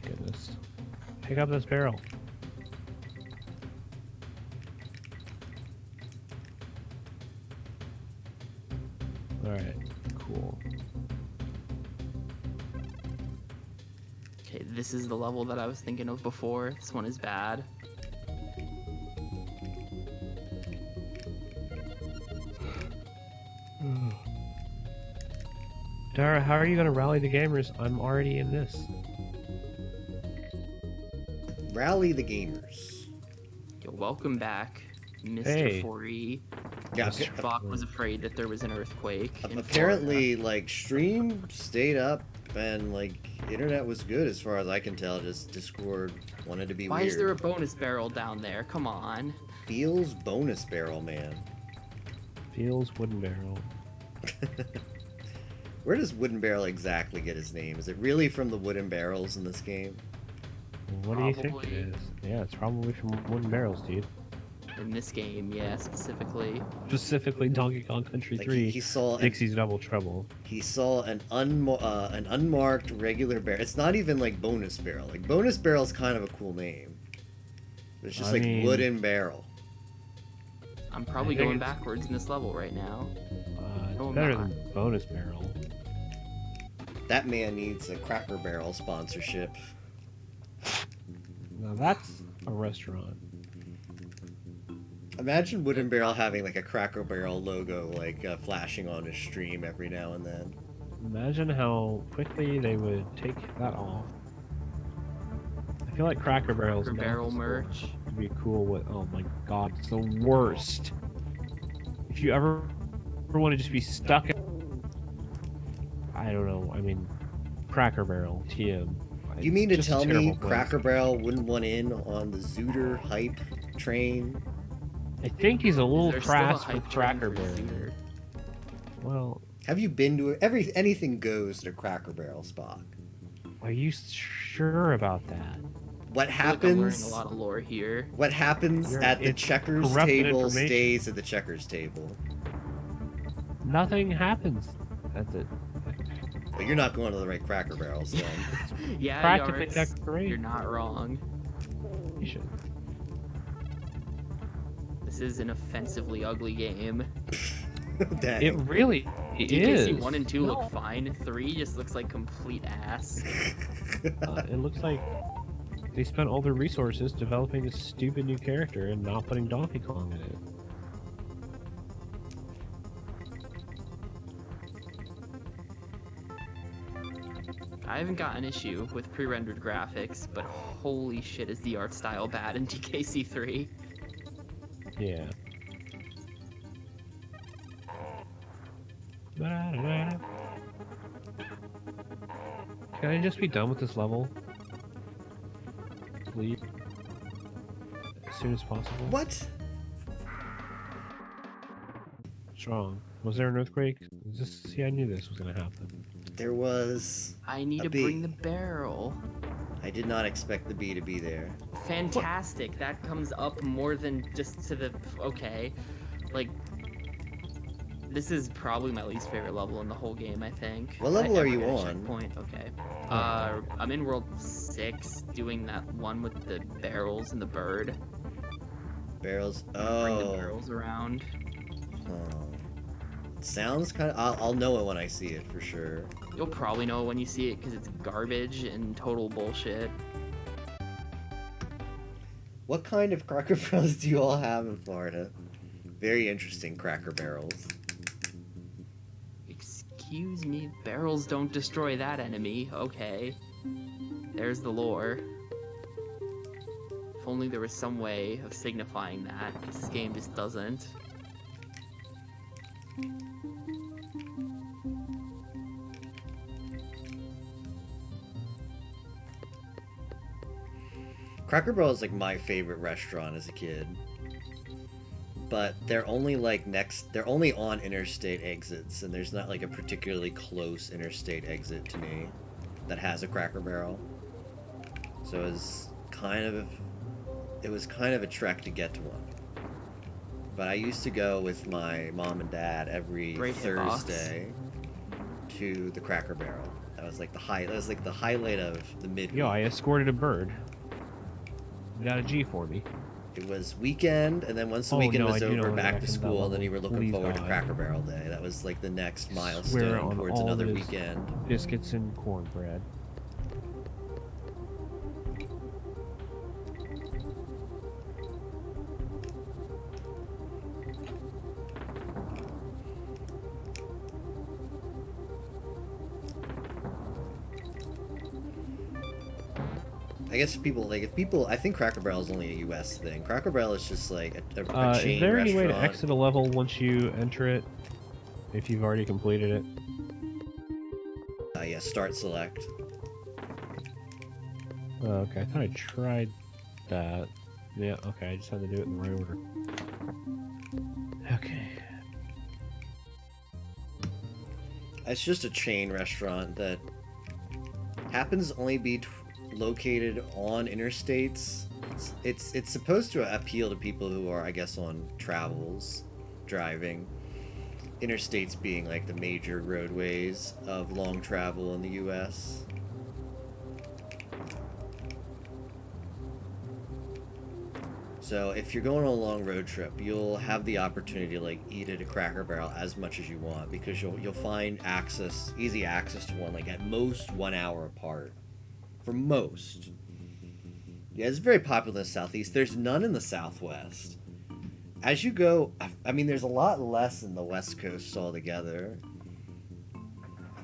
Goodness. Pick up this barrel. Alright, cool. Okay, this is the level that I was thinking of before. This one is bad. Dara, how are you going to rally the gamers? I'm already in this. Rally the gamers. Yo, welcome back, Mr. Hey. 4E. Yeah, Bach was afraid that there was an earthapparently, apparently, like, stream stayed up and like internet was good as far as I can tell. Just Discord wanted to be Why weird. is there a bonus barrel down there? Come on. Feels bonus barrel, man. Feels wooden barrel. Where does wooden barrel exactly get his name? Is it really from the wooden barrels in this game? What do you think it Probably. is? Yeah, it's probably from wooden barrels, dude. In this game, yeah, specifically. Specifically Donkey Kong Country Like 3, he saw Dixie's Double Trouble. he saw an unmarked regular barrel. It's not even like bonus barrel. Like bonus barrel is kind of a cool name. But it's just I like mean- wooden barrel. I'm probably I think going it's- backwards in this level right now. It's No, I'm better not. than bonus barrel. That man needs a Cracker Barrel sponsorship. Now that's a restaurant. Imagine Wooden Barrel having like a Cracker Barrel logo like flashing on his stream every now and then. Imagine how quickly they would take that off. I feel like Cracker Barrel's Cracker Barrel merch. would be cool with. Oh my god, it's the worst. If you ever want to just be stuck in, I don't know. I mean, Cracker Barrel, TM. You mean to It's just a tell me terrible place. Cracker Barrel wouldn't want in on the Zooter hype train? I think he's a little There's still a crass hype with train Cracker for Barrel. Zooter. Well, Have you been to it? Anything goes to Cracker Barrel spot. are you sure about that? What I feel like I'm learning happens? a lot of lore here. What happens You're- at the it's checkers corrupted table information. stays at the checkers table. Nothing happens. That's it. But you're not going to the right Cracker Barrels then. Yeah, Practically Yards, decoration. you're not wrong. You should. This is an offensively ugly game. Dang. It really DKC is. 1 and 2 look fine. 3 just looks like complete ass. It looks like they spent all their resources developing this stupid new character and not putting Donkey Kong in it. I haven't got an issue with pre-rendered graphics, but holy shit is the art style bad in DKC 3. Yeah. Can I just be done with this level? Please. As soon as possible. What? What's wrong? Was there an earthquake? See, I knew this was gonna happen. There was. I need A to bee. bring the barrel. I did not expect the bee to be there. Fantastic. That comes up more than just to the... Okay. Like... This is probably my least favorite level in the whole game, I think. What level I are never you get a on? Checkpoint. Okay. I'm in World 6, doing that one with the barrels and the bird. Barrels. Bring the Oh. barrels around. Oh. It sounds kind of. I'll know it when I see it for sure. You'll probably know when you see it because it's garbage and total bullshit. What kind of Cracker Barrels do you all have in Florida? Very interesting Cracker Barrels. Excuse me, barrels don't destroy that enemy. Okay. There's the lore. If only there was some way of signifying that. This game just doesn't. Cracker Barrel is like my favorite restaurant as a kid. But they're only like they're only on interstate exits, and there's not like a particularly close interstate exit to me that has a Cracker Barrel. So it was kind of a trek to get to one. But I used to go with my mom and dad every Great hitbox. Thursday to the Cracker Barrel. That was like the highlight of the midweek. Yo, I escorted a bird. You got a G for me. It was weekend, and then once the Oh, weekend no, was I do know over, what back to happened that school, and then level. you were looking Please forward to God. Cracker Barrel Day. That was like the next Swear milestone on towards all another this weekend. Biscuits and cornbread. I guess I think Cracker Barrel is only a U.S. thing. Cracker Barrel is just like a chain Is there any way to restaurant. exit a level once you enter it? If you've already completed it? Yeah, start select. Oh, okay, I thought I tried that. Yeah, okay, I just had to do it in the right order. Okay. It's just a chain restaurant that happens to only be located on interstates. It's supposed to appeal to people who are, I guess, on travels, driving. Interstates being like the major roadways of long travel in the U.S. So if you're going on a long road trip, you'll have the opportunity to like eat at a Cracker Barrel as much as you want because you'll find easy access to one like at most 1 hour apart. For most. Yeah, it's very popular in the Southeast. There's none in the Southwest. As you go, I mean, there's a lot less in the West Coast altogether.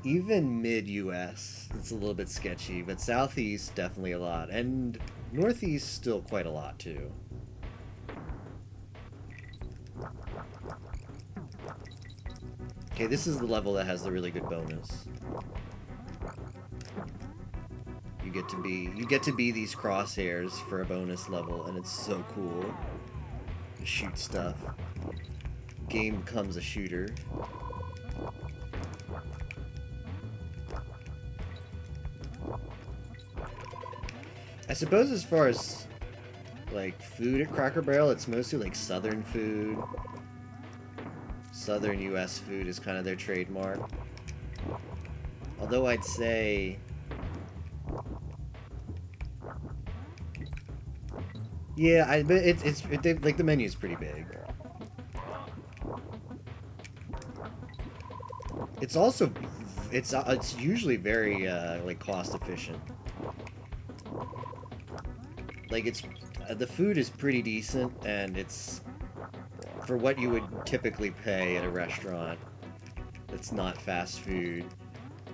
Even mid-US, it's a little bit sketchy, but Southeast, definitely a lot. And Northeast, still quite a lot, too. Okay, this is the level that has the really good bonus. You get to be these crosshairs for a bonus level, and it's so cool. To shoot stuff. Game becomes a shooter. I suppose as far as like food at Cracker Barrel, it's mostly like Southern food. Southern US food is kind of their trademark. Although I'd say yeah, but like the menu's pretty big. It's also it's usually very like cost efficient. Like it's the food is pretty decent, and it's for what you would typically pay at a restaurant that's not fast food.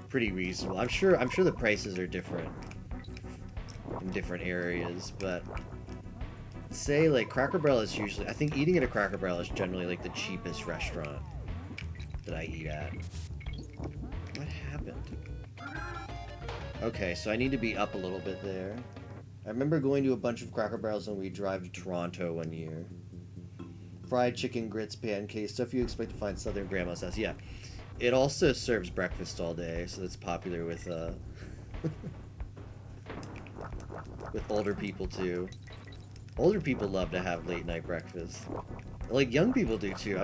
Pretty reasonable. I'm sure the prices are different in different areas, but say like Cracker Barrel is usually, I think eating at a Cracker Barrel is generally like the cheapest restaurant that I eat at. What happened? Okay, so I need to be up a little bit there. I remember going to a bunch of Cracker Barrels when we drive to Toronto one year. Fried chicken, grits, pancakes, stuff you expect to find Southern grandma's house. Yeah. It also serves breakfast all day, so it's popular with with older people too. Older people love to have late night breakfast. Like young people do too.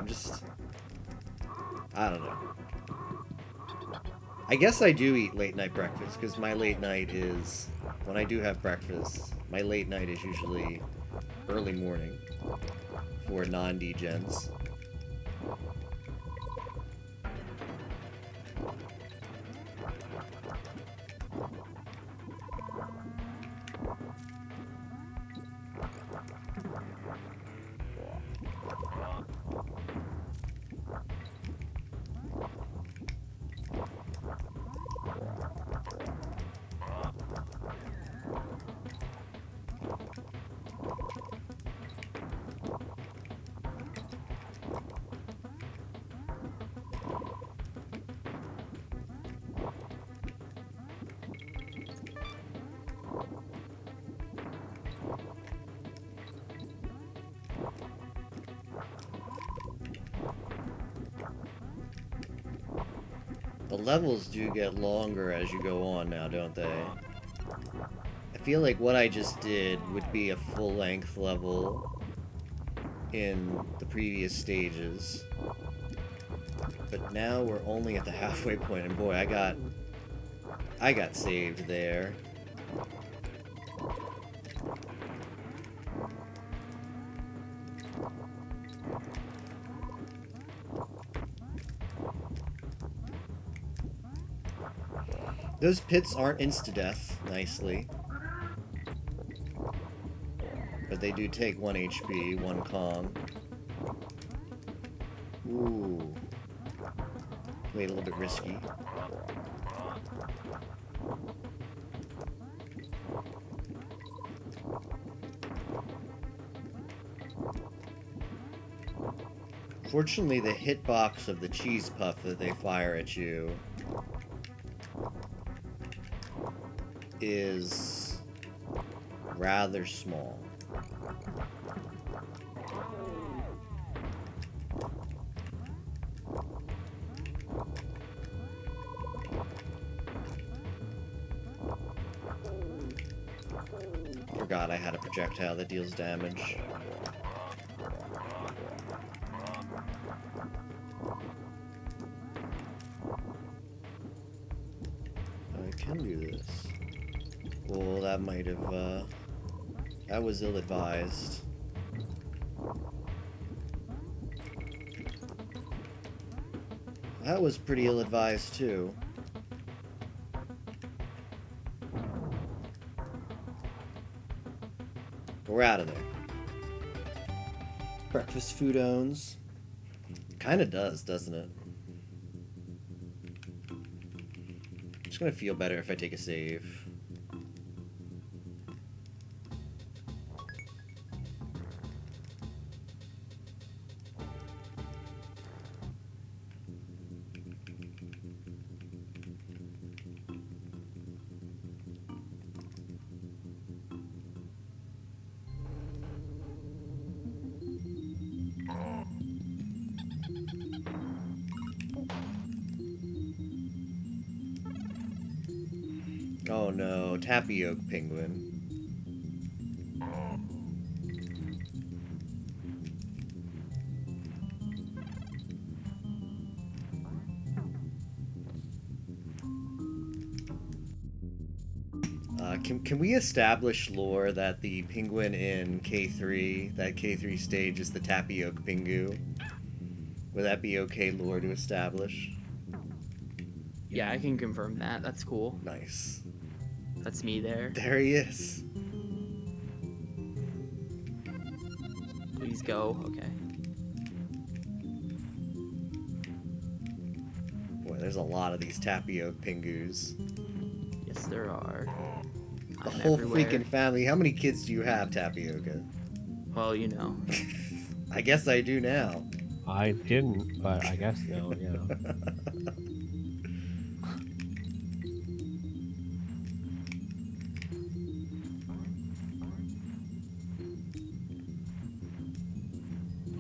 I don't know. I guess I do eat late night breakfast because my late night is, when I do have breakfast, my late night is usually early morning for non-degens. The levels do get longer as you go on now, don't they? I feel like what I just did would be a full-length level in the previous stages. But now we're only at the halfway point, and boy, I got saved there. Those pits aren't insta-death, nicely. But they do take 1 HP, 1 Kong. Ooh. Played a little bit risky. Fortunately, the hitbox of the cheese puff that they fire at you is rather small. Forgot I had a projectile that deals damage. I can do this. Well, that might have, that was ill-advised. That was pretty ill-advised, too. We're out of there. Breakfast food owns. Kinda does, doesn't it? It's gonna feel better if I take a save. Oh no, tapioca penguin. Can we establish lore that the penguin in K3, that K3 stage is the tapioca pingu? Would that be okay lore to establish? Yeah, I can confirm that. That's cool. Nice. That's me there. There he is. Please go. Okay. Boy, there's a lot of these tapioca pingus. Yes, there are. The I'm whole everywhere. freaking family. How many kids do you have, Tapioca? Well, you know. I guess I do now. I didn't, but I guess no, yeah.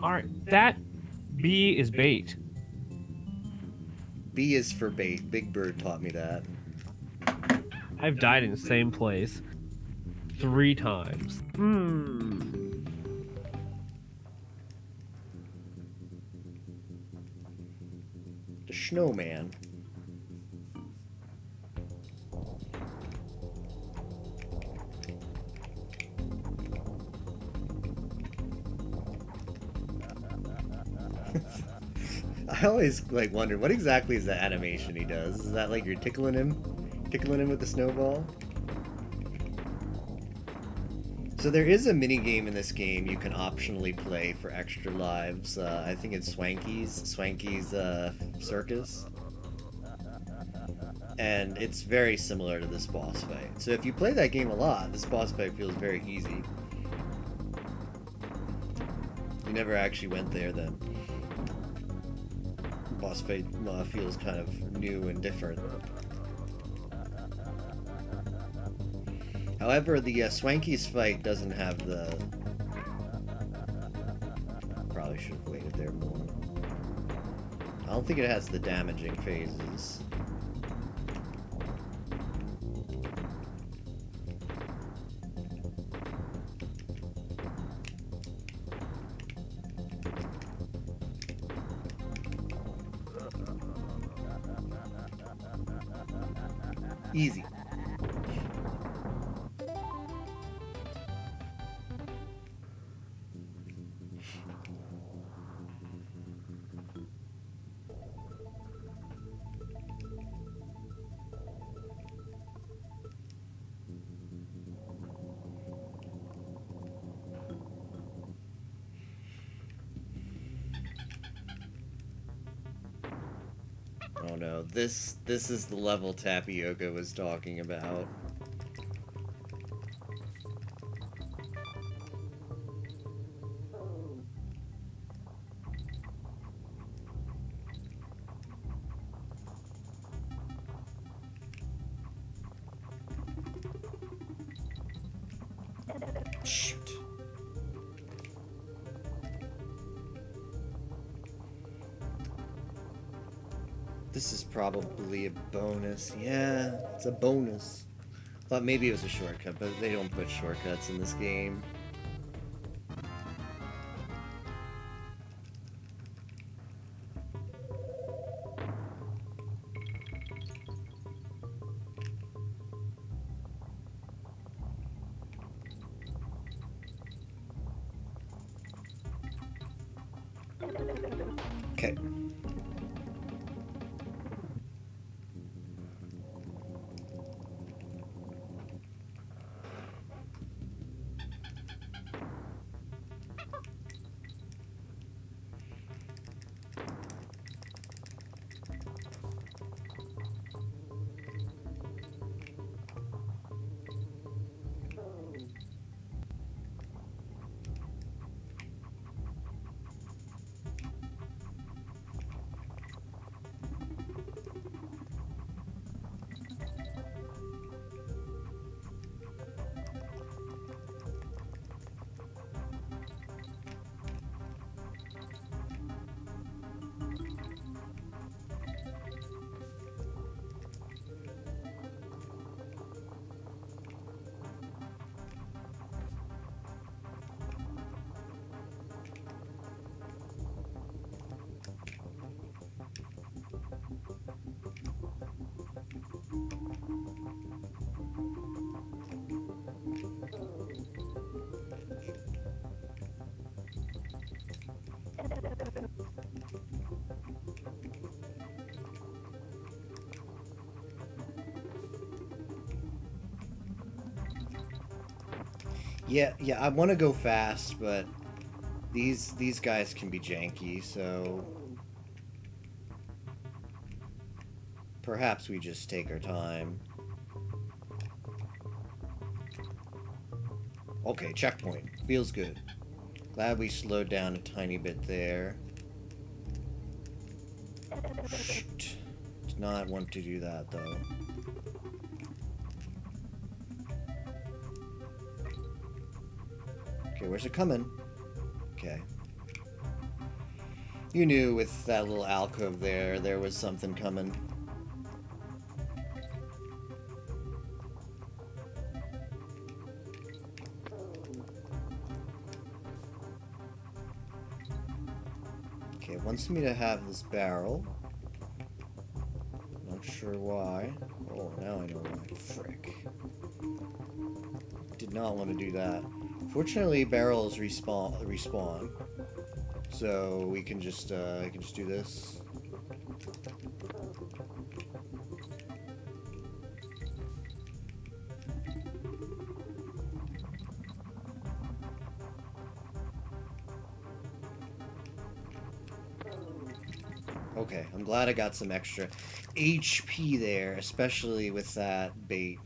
Alright, that B is bait. B is for bait. Big Bird taught me that. I've died in the same place 3 times. The snowman. I always like wonder what exactly is the animation he does. Is that like you're tickling him with the snowball? So there is a mini game in this game you can optionally play for extra lives. I think it's Swanky's Circus, and it's very similar to this boss fight. So if you play that game a lot, this boss fight feels very easy. You never actually went there then. Boss fight feels kind of new and different. However, the Swanky's fight doesn't have the... Probably should have waited there more. I don't think it has the damaging phases. Easy. Oh no, this is the level Tapioca was talking about. Shoot. This is probably a bonus. Yeah, it's a bonus. Thought maybe it was a shortcut, but they don't put shortcuts in this game. Okay. Yeah, I want to go fast, but these guys can be janky, so perhaps we just take our time. Okay, checkpoint. Feels good. Glad we slowed down a tiny bit there. Shoot. Did not want to do that, though. Okay, where's it coming? Okay. You knew with that little alcove there was something coming. Okay, it wants me to have this barrel. Not sure why. Oh, now I know why. Frick. Did not want to do that. Fortunately, barrels respawn, so we can just do this. Okay, I'm glad I got some extra HP there, especially with that bait.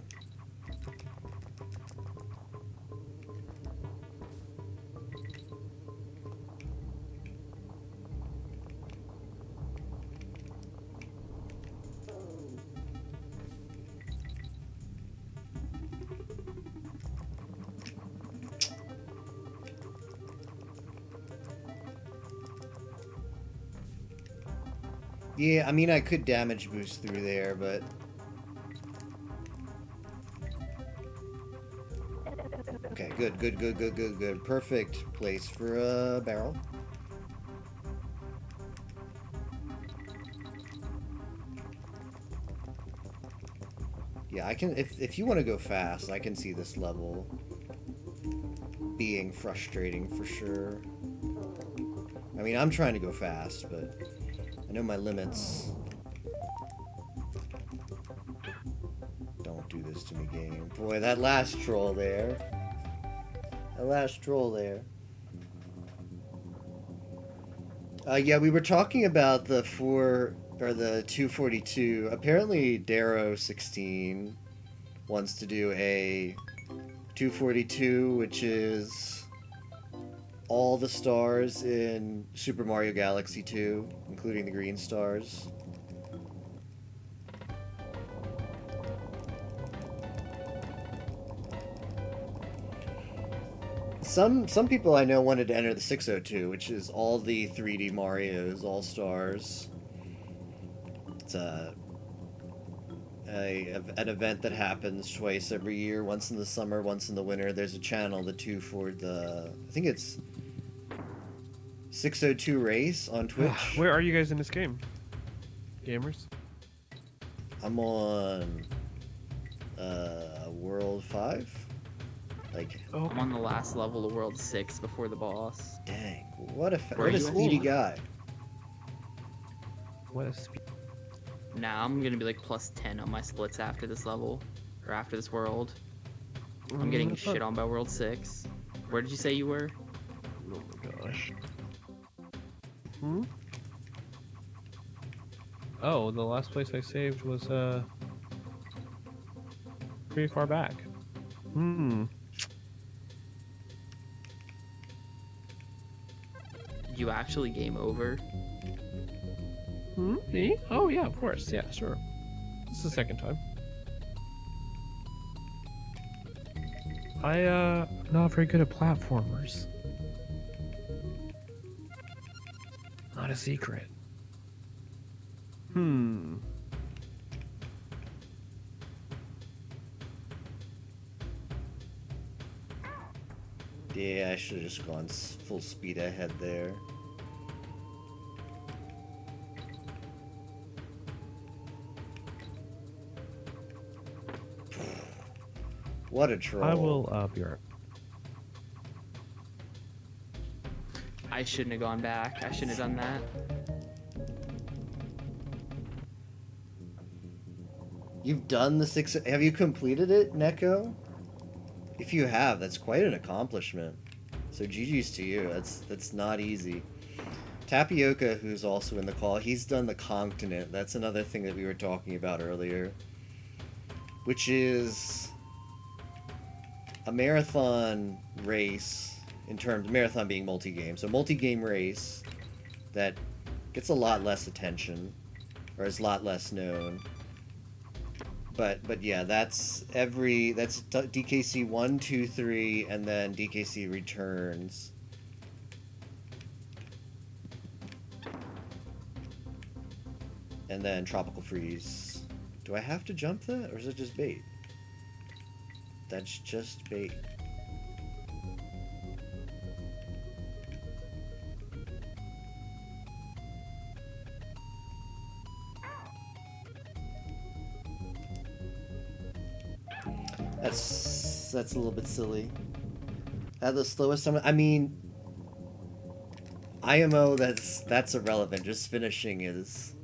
Yeah, I mean, I could damage boost through there, but... Okay, good. Perfect place for a barrel. Yeah, I can... If you want to go fast, I can see this level being frustrating for sure. I mean, I'm trying to go fast, but... I know my limits. Don't do this to me, game. Boy, that last troll there. Yeah, we were talking about the 242. Apparently, Darrow 16 wants to do a 242, which is all the stars in Super Mario Galaxy 2, including the green stars. Some people I know wanted to enter the 602, which is all the 3D Mario's All Stars. It's an event that happens twice every year, once in the summer, once in the winter. There's a channel, the two for the, I think it's 602 race on Twitch. Where are you guys in this game, gamers? I'm on World 5. Like, Oh, I'm on the last level of World 6 before the boss. dang, what a Where are you speedy at? guy. what a speed. Nah, I'm gonna be like plus 10 on my splits after this level, or after this world. I'm getting shit on by World 6. Where did you say you were? Oh my gosh. Hmm? Oh, the last place I saved was pretty far back. Hmm. Did you actually game over? Hmm? Me? Oh yeah, of course. Yeah, sure. This is the second time. I'm not very good at platformers. Not a secret. Hmm. Yeah, I should have just gone full speed ahead there. What a troll. I will be right. I shouldn't have gone back. I shouldn't have done that. You've done the 6... Have you completed it, Neko? If you have, that's quite an accomplishment. So GG's to you. That's not easy. Tapioca, who's also in the call, he's done the continent. That's another thing that we were talking about earlier. Which is a marathon race, in terms marathon being multi-game. So multi-game race that gets a lot less attention, or is a lot less known. But yeah, that's DKC 1, 2, 3, and then DKC returns. And then Tropical Freeze. Do I have to jump that, or is it just bait? That's just bait. That's a little bit silly. At the slowest time, I mean, IMO, that's irrelevant. Just finishing is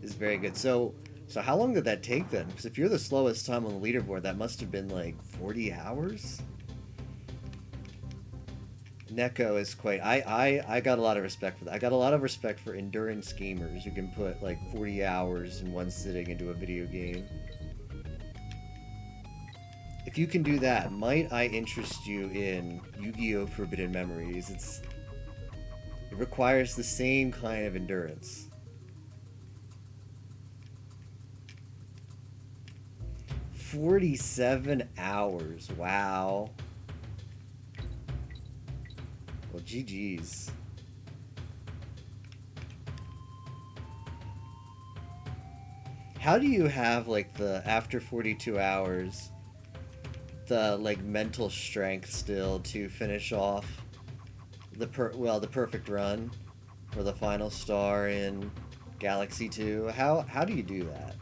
very good. So how long did that take then? Because if you're the slowest time on the leaderboard, that must have been like 40 hours. Neko is quite. I got a lot of respect for that. I got a lot of respect for endurance gamers who can put like 40 hours in one sitting into a video game. If you can do that, might I interest you in Yu-Gi-Oh! Forbidden Memories? It requires the same kind of endurance. "47 hours, wow. Well, GG's. How do you have, like, after 42 hours, the, like, mental strength still to finish off the perfect run for the final star in Galaxy 2? How do you do that?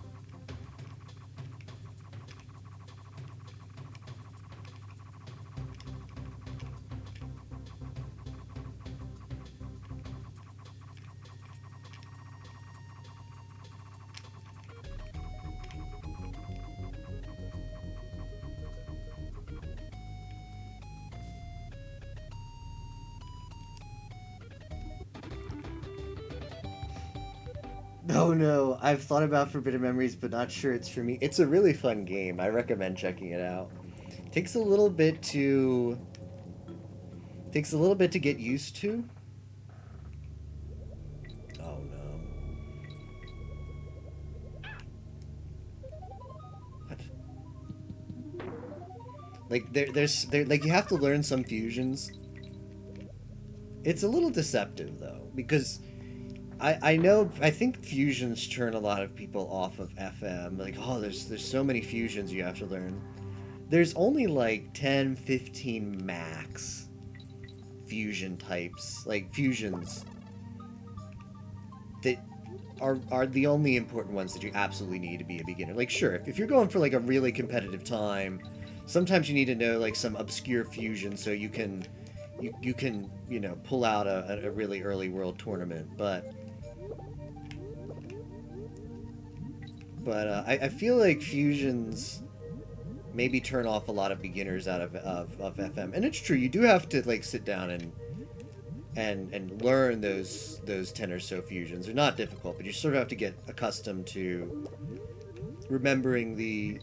No, I've thought about Forbidden Memories, but not sure it's for me. It's a really fun game. I recommend checking it out. Takes a little bit to get used to. Oh no. What? Like there's like you have to learn some fusions It's a little deceptive though, because I think fusions turn a lot of people off of FM. Like, oh, there's so many fusions you have to learn. There's only like 10, 15 max fusion types, like fusions that are the only important ones that you absolutely need to be a beginner. Like, sure, if you're going for like a really competitive time, sometimes you need to know like some obscure fusion so you can you know, pull out a really early world tournament. But I feel like fusions maybe turn off a lot of beginners out of FM. And it's true, you do have to like sit down and learn those 10 or so fusions. They're not difficult, but you sort of have to get accustomed to remembering the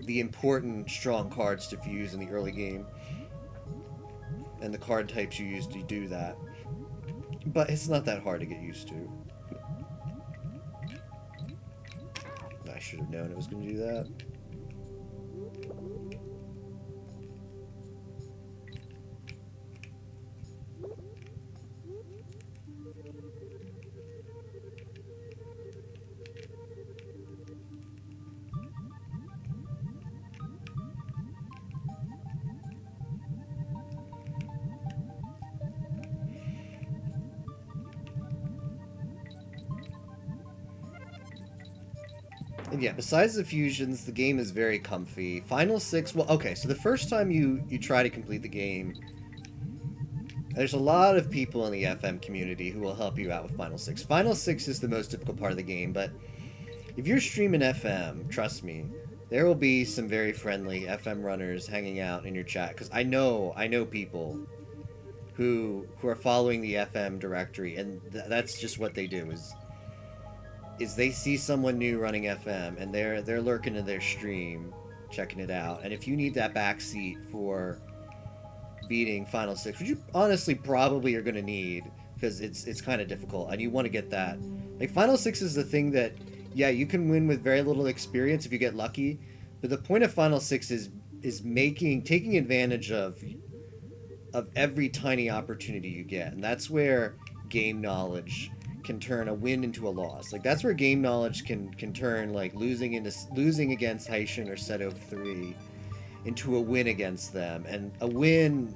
important strong cards to fuse in the early game and the card types you use to do that. But it's not that hard to get used to. I should have known it was going to do that. And yeah, besides the fusions, the game is very comfy. Final Six, well, okay, so the first time you try to complete the game, there's a lot of people in the FM community who will help you out with Final Six. Final Six is the most difficult part of the game, but if you're streaming FM, trust me, there will be some very friendly FM runners hanging out in your chat, because I know people who are following the FM directory, and that's just what they do, is they see someone new running FM and they're lurking in their stream, checking it out. And if you need that backseat for beating Final Six, which you honestly probably are going to need because it's kind of difficult, and you want to get that. Like, Final Six is the thing that, yeah, you can win with very little experience if you get lucky, but the point of Final Six is taking advantage of every tiny opportunity you get, and that's where game knowledge can turn a win into a loss. Like, that's where game knowledge can turn like losing against Haitian or Seto 3 into a win against them, and a win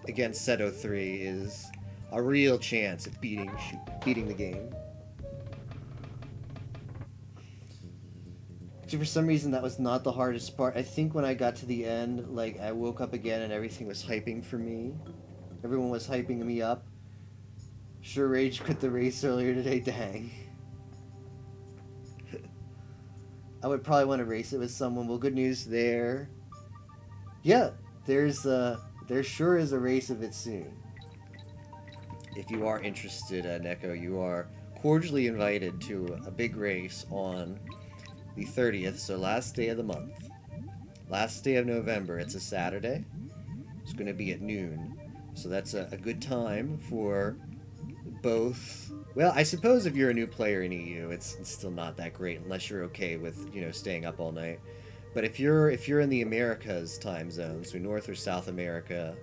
against Seto 3 is a real chance at beating the game. So for some reason that was not the hardest part. I think when I got to the end, like, I woke up again and everything was hyping for me. Everyone was hyping me up. Sure, Rage quit the race earlier today, dang. I would probably want to race it with someone. Well, good news there. Yeah, there sure is a race of it soon. If you are interested, Neko, you are cordially invited to a big race on the 30th, so last day of the month. Last day of November. It's a Saturday. It's going to be at noon. So that's a good time for both. Well, I suppose if you're a new player in EU, it's still not that great unless you're okay with, you know, staying up all night. But if you're in the Americas time zone, so North or South America,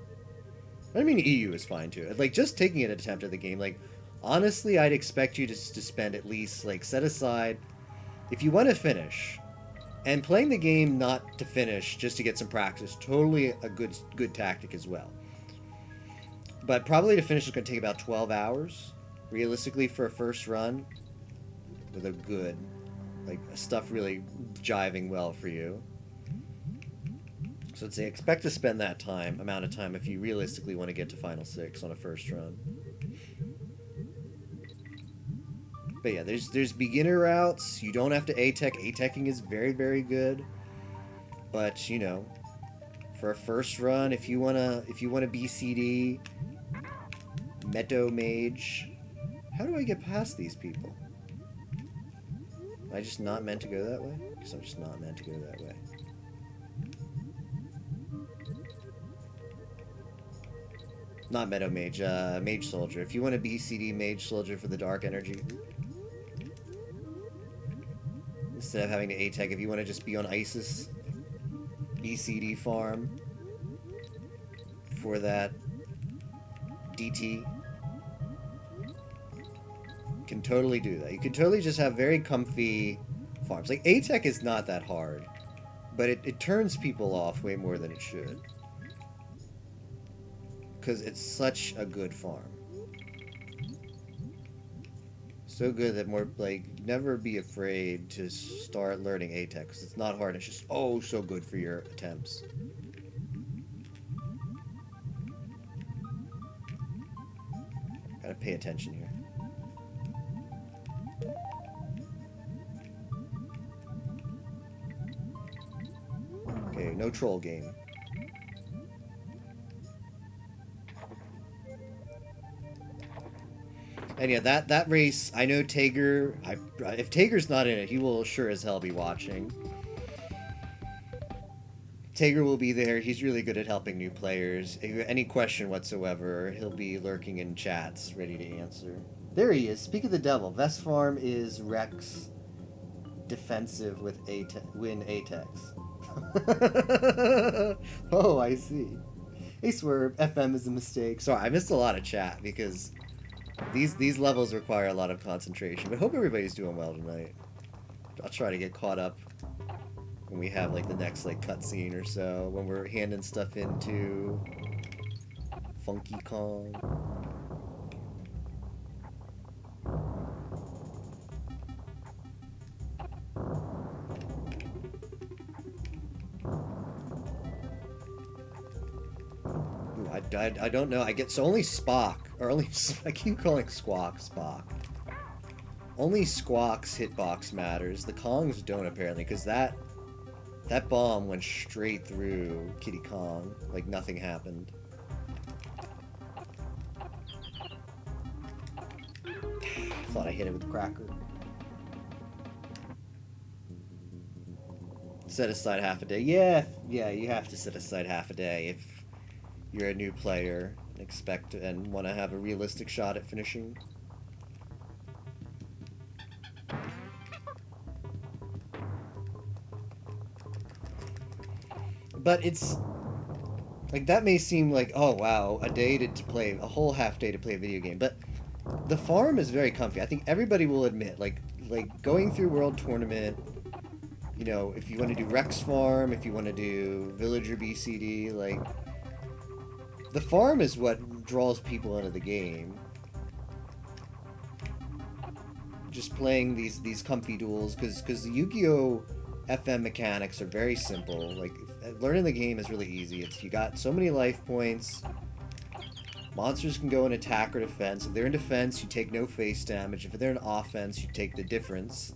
I mean EU is fine too. Like, just taking an attempt at the game, like, honestly, I'd expect you to spend at least, like, set aside, if you want to finish, and playing the game not to finish, just to get some practice, totally a good tactic as well. But probably to finish is going to take about 12 hours, realistically, for a first run, with a good, like, stuff really jiving well for you. So I'd say expect to spend that amount of time if you realistically want to get to Final Six on a first run. But yeah, there's beginner routes. You don't have to A-Tech. A-Teching is very, very good. But, you know, for a first run, if you wanna BCD, Meadow Mage. How do I get past these people? Am I just not meant to go that way? Because I'm just not meant to go that way. Not Meadow Mage, Mage Soldier. If you want to BCD Mage Soldier for the Dark Energy, instead of having to A-Tech, if you want to just be on Isis, BCD farm for that DT. You can totally do that. You can totally just have very comfy farms. Like, A-Tech is not that hard, but it turns people off way more than it should. Because it's such a good farm. So good that more, like, never be afraid to start learning A-Tech, because it's not hard. It's just, oh, so good for your attempts. Gotta pay attention here. Okay, no troll game. And yeah, that race, I know Tager, if Tager's not in it, he will sure as hell be watching. Tager will be there. He's really good at helping new players. If you have any question whatsoever, he'll be lurking in chats, ready to answer. There he is. Speak of the devil. Vest Farm is Rex defensive with win Atex. Oh, I see. Hey, Swerve. FM is a mistake. Sorry, I missed a lot of chat because these levels require a lot of concentration. But hope everybody's doing well tonight. I'll try to get caught up when we have like the next like cutscene or so, when we're handing stuff into Funky Kong. Ooh, I don't know. I get so only Spock or only I keep calling Squawk Spock. Only Squawk's hitbox matters. The Kongs don't apparently, because that bomb went straight through Kitty Kong, like nothing happened. Thought I hit it with a cracker. Set aside half a day. Yeah, you have to set aside half a day if you're a new player and expect and want to have a realistic shot at finishing. But it's like, that may seem like, oh wow, a day to play, a whole half day to play a video game, but the farm is very comfy. I think everybody will admit, like going through World Tournament, you know, if you want to do Rex Farm, if you want to do Villager BCD, like, the farm is what draws people into the game. Just playing these comfy duels, because the Yu-Gi-Oh! FM mechanics are very simple. Like, learning the game is really easy. It's, you got so many life points. Monsters can go in attack or defense. If they're in defense, you take no face damage. If they're in offense, you take the difference.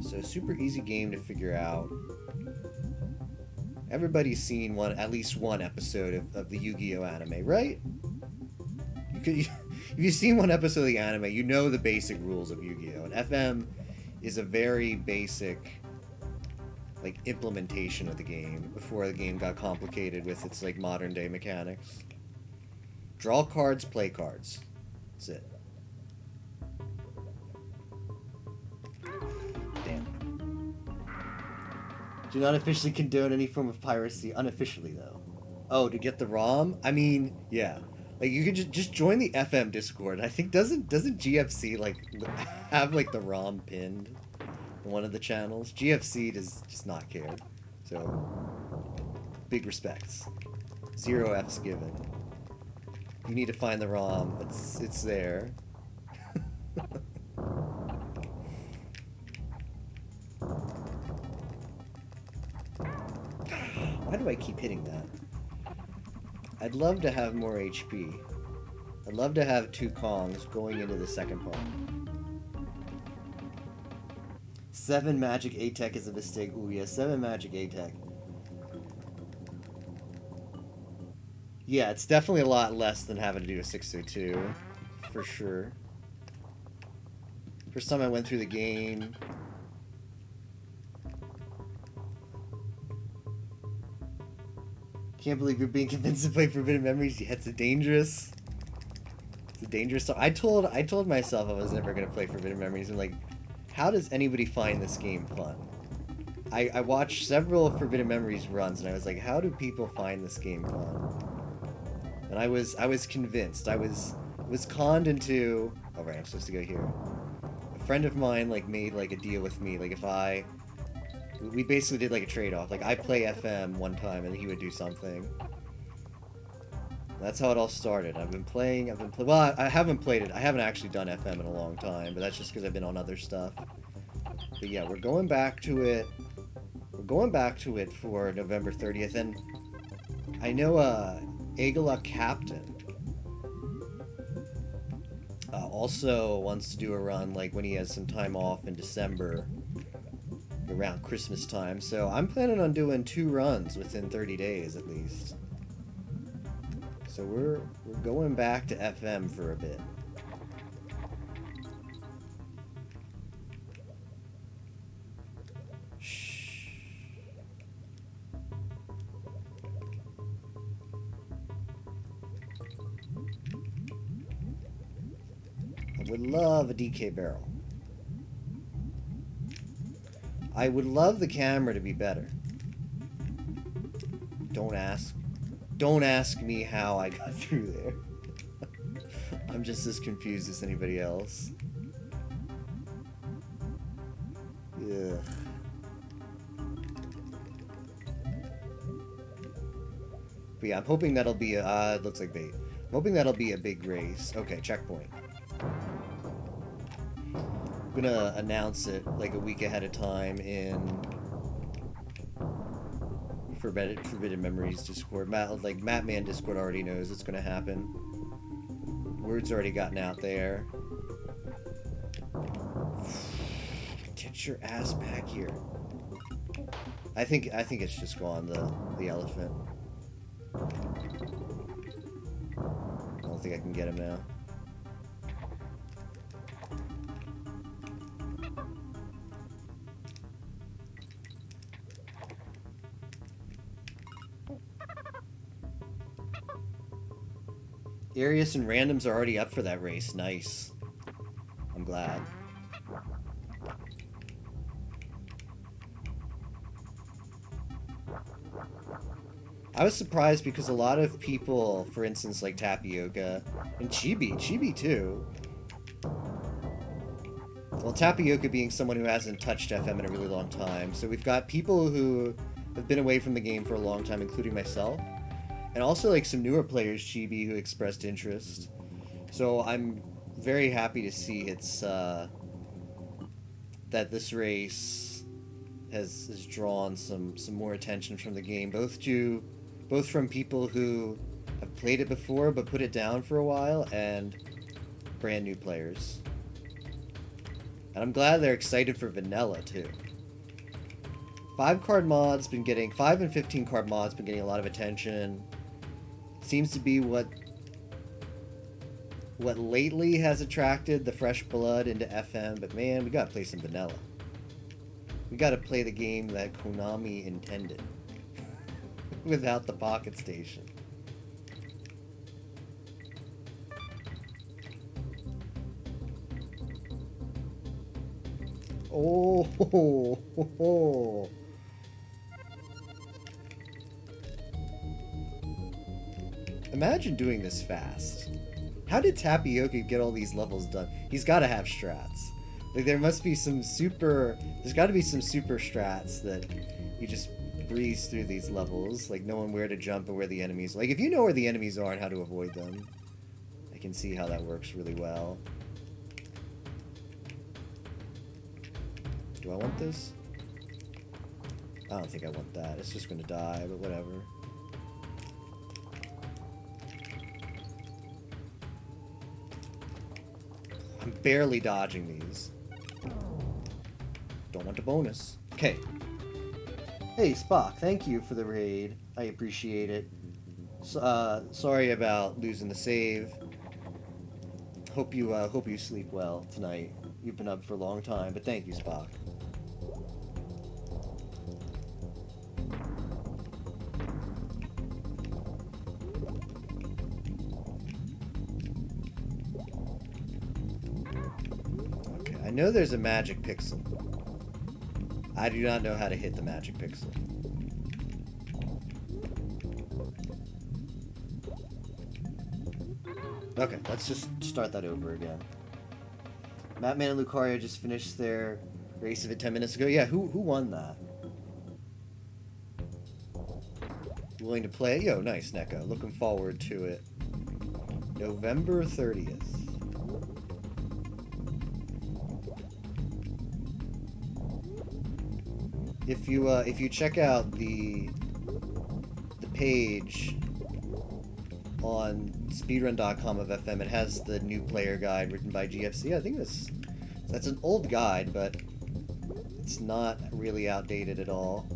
So, super easy game to figure out. Everybody's seen at least one episode of the Yu-Gi-Oh! Anime, right? If you've seen one episode of the anime, you know the basic rules of Yu-Gi-Oh! And FM is a very basic, like, implementation of the game before the game got complicated with its, like, modern day mechanics. Draw cards, play cards. That's it. Damn. Do not officially condone any form of piracy. Unofficially, though. Oh, to get the ROM? I mean, yeah. Like, you can just join the FM Discord. I think doesn't GFC like have like the ROM pinned in one of the channels? GFC does just not care. So big respects. 0 F's given. You need to find the ROM. It's there. Why do I keep hitting that? I'd love to have more HP. I'd love to have 2 Kongs going into the second part. 7 Magic A-Tech is a mistake. Ooh, yeah, 7 Magic A-Tech. Yeah, it's definitely a lot less than having to do a 602. For sure. First time I went through the game... Can't believe you're being convinced to play Forbidden Memories. Yeah, it's a dangerous song. I told myself I was never gonna play Forbidden Memories, and like, how does anybody find this game fun? I watched several Forbidden Memories runs, and I was like, how do people find this game fun? And I was convinced. I was conned into. Oh right, I'm supposed to go here. A friend of mine like made like a deal with me. Like if we basically did like a trade-off. Like I play FM one time, and he would do something. That's how it all started. I've been playing. Well, I haven't played it. I haven't actually done FM in a long time, but that's just because I've been on other stuff. But yeah, we're going back to it. We're going back to it for November 30th, and I know Agala Captain also wants to do a run like when he has some time off in December, around Christmas time. So I'm planning on doing 2 runs within 30 days at least. So we're going back to FM for a bit. I would love a DK barrel. I would love the camera to be better. Don't ask me how I got through there. I'm just as confused as anybody else. Yeah. But yeah, I'm hoping that'll be a, it looks like bait. I'm hoping that'll be a big race. Okay, checkpoint. I'm gonna announce it like a week ahead of time in Forbidden Memories Discord. Mattman Discord already knows it's gonna happen. Word's already gotten out there. Get your ass back here. I think it's just gone, the elephant. I don't think I can get him now. Arius and Randoms are already up for that race. Nice. I'm glad. I was surprised because a lot of people, for instance, like Tapioca, and Chibi too. Well, Tapioca being someone who hasn't touched FM in a really long time. So we've got people who have been away from the game for a long time, including myself. And also like some newer players, Chibi, who expressed interest. So I'm very happy to see it's that this race has drawn some more attention from the game, both from people who have played it before but put it down for a while, and brand new players. And I'm glad they're excited for vanilla too. 5 and 15 card mods been getting a lot of attention. Seems to be what lately has attracted the fresh blood into FM, but man, we gotta play some vanilla. We gotta play the game that Konami intended. Without the pocket station. Oh, ho, ho, ho. Imagine doing this fast. How did Tapioca get all these levels done? He's got to have strats. Like there must be some super. There's got to be some super strats that you just breeze through these levels, like knowing where to jump and where the enemies. Like if you know where the enemies are and how to avoid them, I can see how that works really well. Do I want this? I don't think I want that. It's just gonna die, but whatever. I'm barely dodging these. Don't want a bonus. Okay. Hey, Spock, thank you for the raid. I appreciate it. Sorry about losing the save. Hope you sleep well tonight. You've been up for a long time, but thank you, Spock. Okay, I know there's a magic pixel. I do not know how to hit the magic pixel. Okay, let's just start that over again. Mattman and Lucario just finished their race of it 10 minutes ago. Yeah, who won that? Willing to play? Yo, nice, Neko. Looking forward to it. November 30th. If you check out the page on speedrun.com of FM, it has the new player guide written by GFC. I think that's an old guide, but it's not really outdated at all.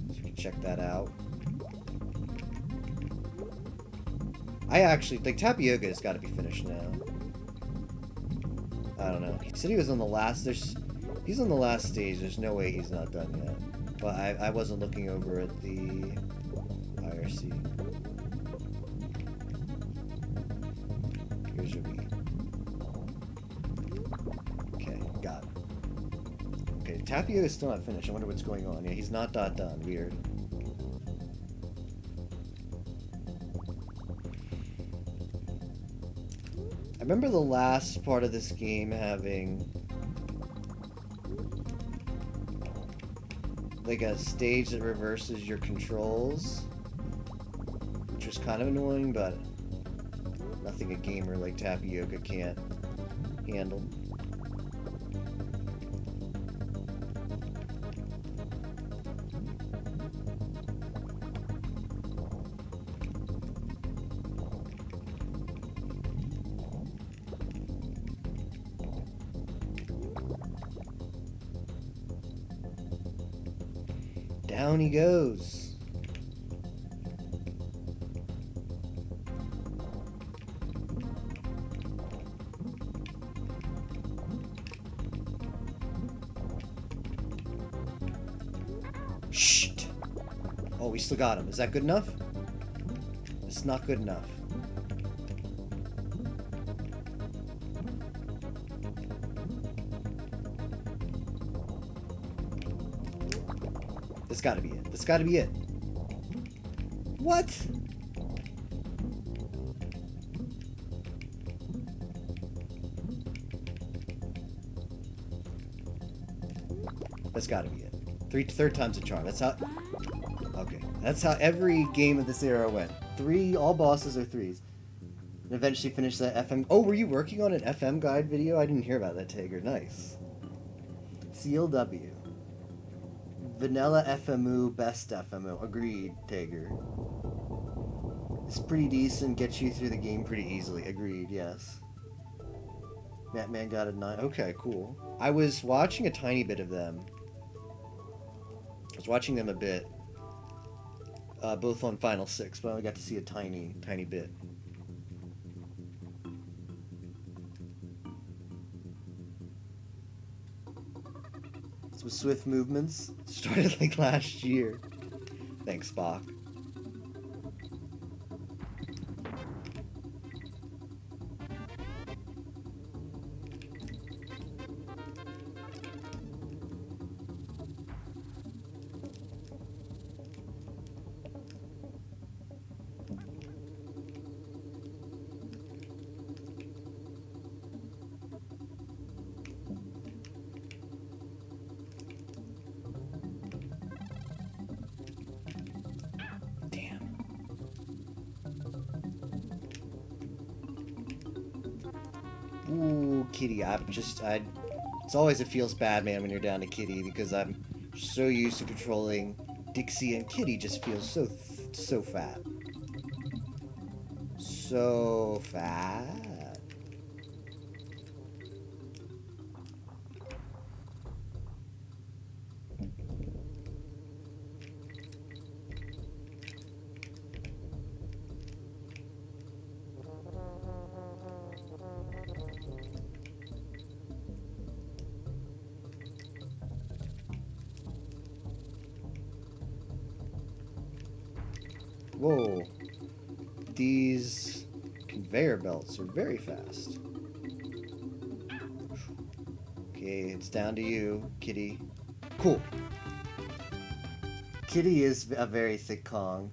So you can check that out. I actually think Tapioca has got to be finished now. I don't know. He said he was on the last. He's on the last stage. There's no way he's not done yet. But I wasn't looking over at the IRC. Here's your Wii. Okay, got it. Okay, Tapioca is still not finished. I wonder what's going on. Yeah, he's not done. Weird. I remember the last part of this game having like a stage that reverses your controls, which was kind of annoying, but nothing a gamer like Tapioca can't handle. Down he goes. Shh. Oh, we still got him. Is that good enough? It's not good enough. That's gotta be it. That's gotta be it. What? That's gotta be it. Third time's a charm. That's how... Okay. That's how every game of this era went. All bosses are threes. And eventually finish that FM... Oh, were you working on an FM guide video? I didn't hear about that, Tager. Nice. CLW. Vanilla FMU, best FMU. Agreed, Tager. It's pretty decent, gets you through the game pretty easily. Agreed, yes. Mattman got a 9. Okay, cool. I was watching a tiny bit of them. I was watching them a bit. Both on Final 6, but I only got to see a tiny bit. Some swift movements. Started like last year. Thanks, Spock. Ooh, Kitty. It's always it feels bad, man, when you're down to Kitty, because I'm so used to controlling Dixie, and Kitty just feels so fat. So fat. Whoa, these conveyor belts are very fast. Okay, it's down to you, Kitty. Cool. Kitty is a very thick Kong.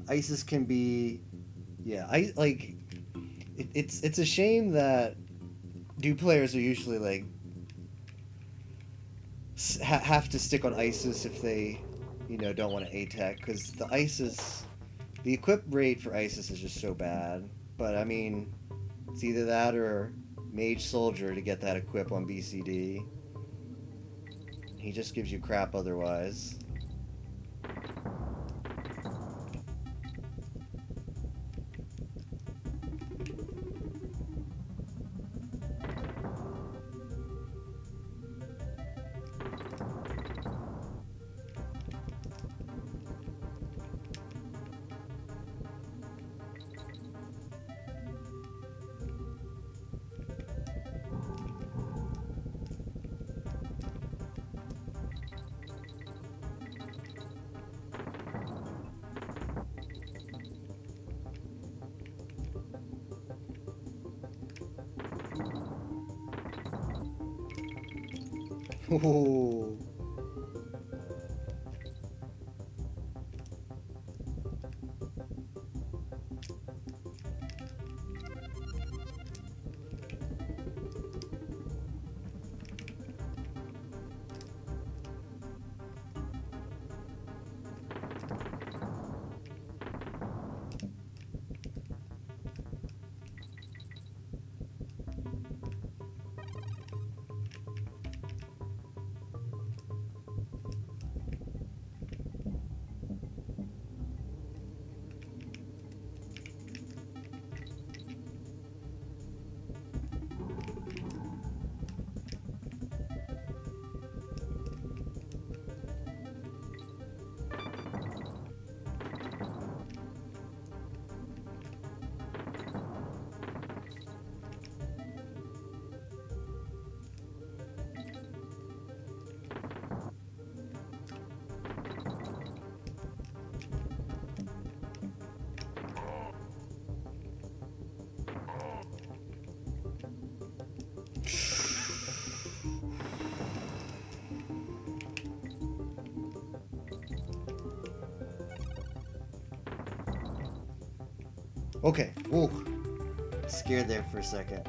Isis can be, yeah. I like. It's a shame that new players are usually like have to stick on Isis if they, don't want to A-tech, because the equip rate for Isis is just so bad. But I mean, it's either that or Mage Soldier to get that equip on BCD. He just gives you crap otherwise. Ooh. Okay. Ooh. Scared there for a second.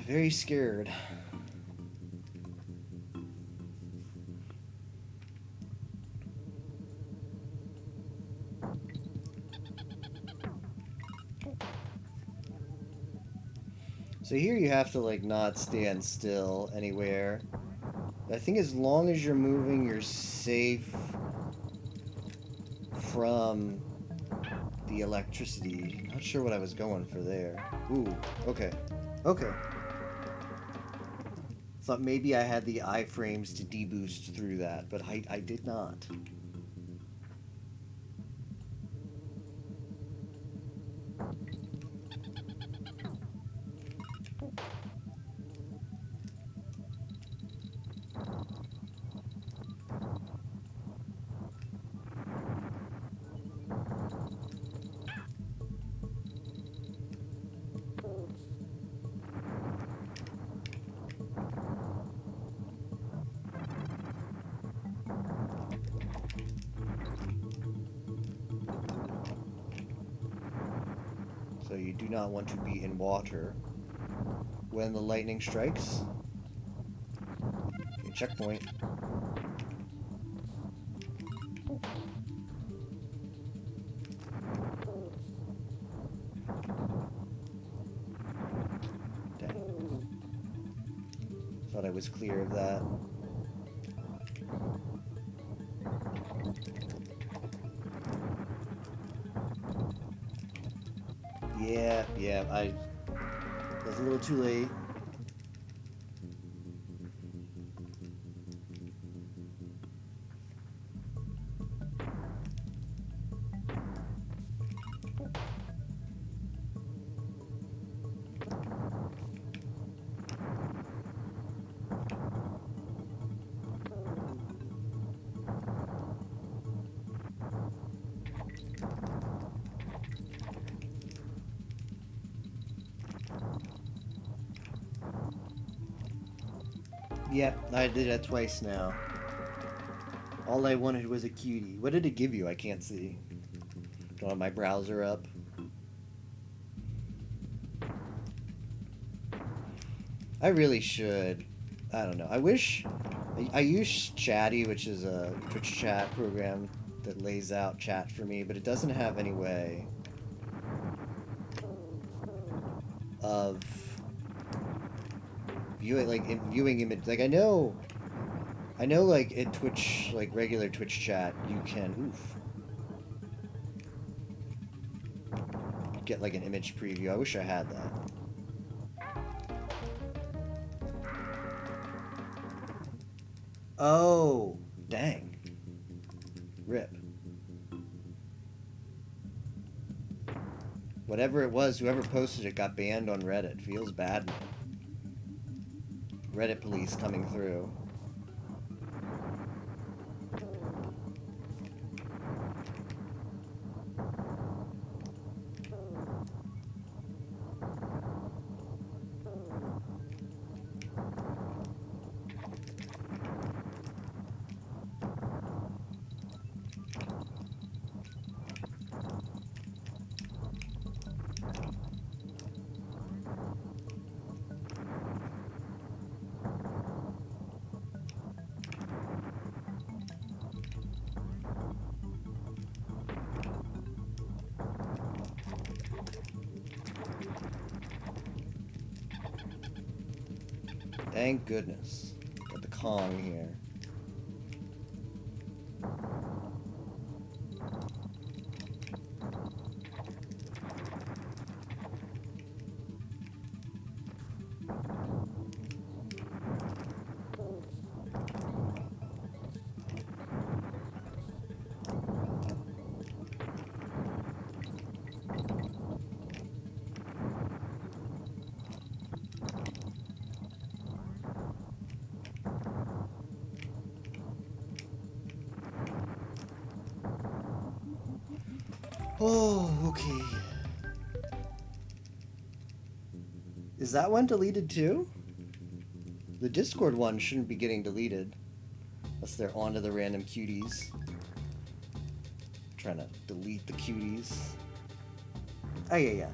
Very scared. So here you have to like not stand still anywhere. I think as long as you're moving, you're safe from the electricity. Not sure what I was going for there. Ooh, okay. Okay. Thought maybe I had the iframes to deboost through that, but I did not. So you do not want to be in water when the lightning strikes. Okay, checkpoint. Dang. Thought I was clear of that. Yeah, I was a little too late. Yep, I did that twice now. All I wanted was a cutie. What did it give you? I can't see. Don't have my browser up. I really should. I don't know. I wish... I use Chatty, which is a Twitch chat program that lays out chat for me, but it doesn't have any way of viewing, like, viewing image. Like, I know, like, in Twitch, like, regular Twitch chat, you can, get, like, an image preview. I wish I had that. Oh, dang. Rip. Whatever it was, whoever posted it got banned on Reddit. Feels bad, man. Reddit police coming through. Thank goodness. Got the Kong here. Oh, okay. Is that one deleted too? The Discord one shouldn't be getting deleted. Unless they're onto the random cuties. Trying to delete the cuties. Oh, yeah.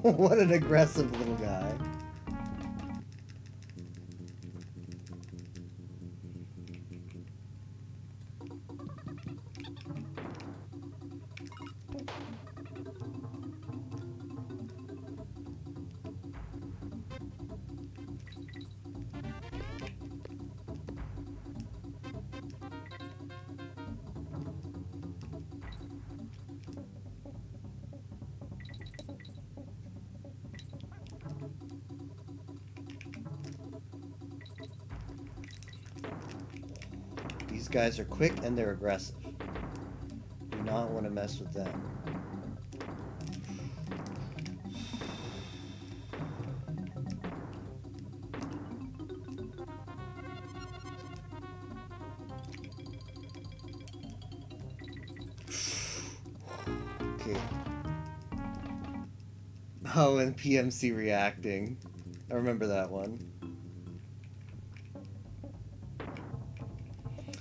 What an aggressive little guy. These guys are quick and they're aggressive. Do not want to mess with them. Okay. Oh, and PMC reacting. I remember that one.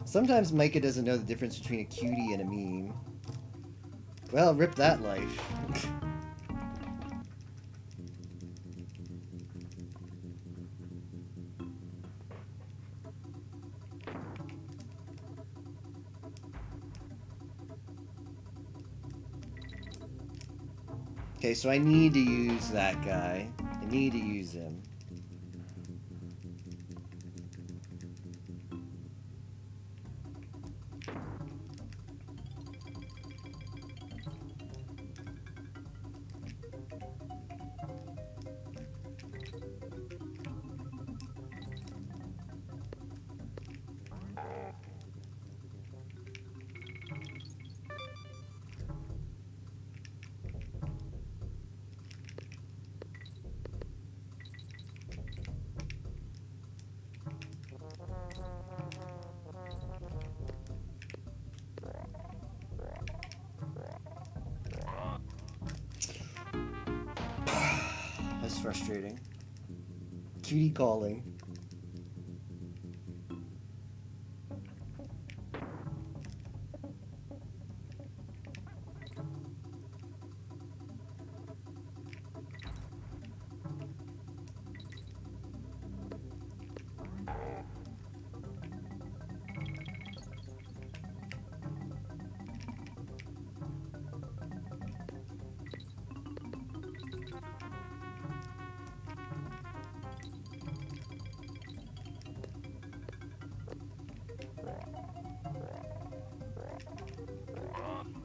Sometimes Micah doesn't know the difference between a cutie and a meme. Well, rip that life. Okay, so I need to use that guy. I need to use him. frustrating. Cutie calling.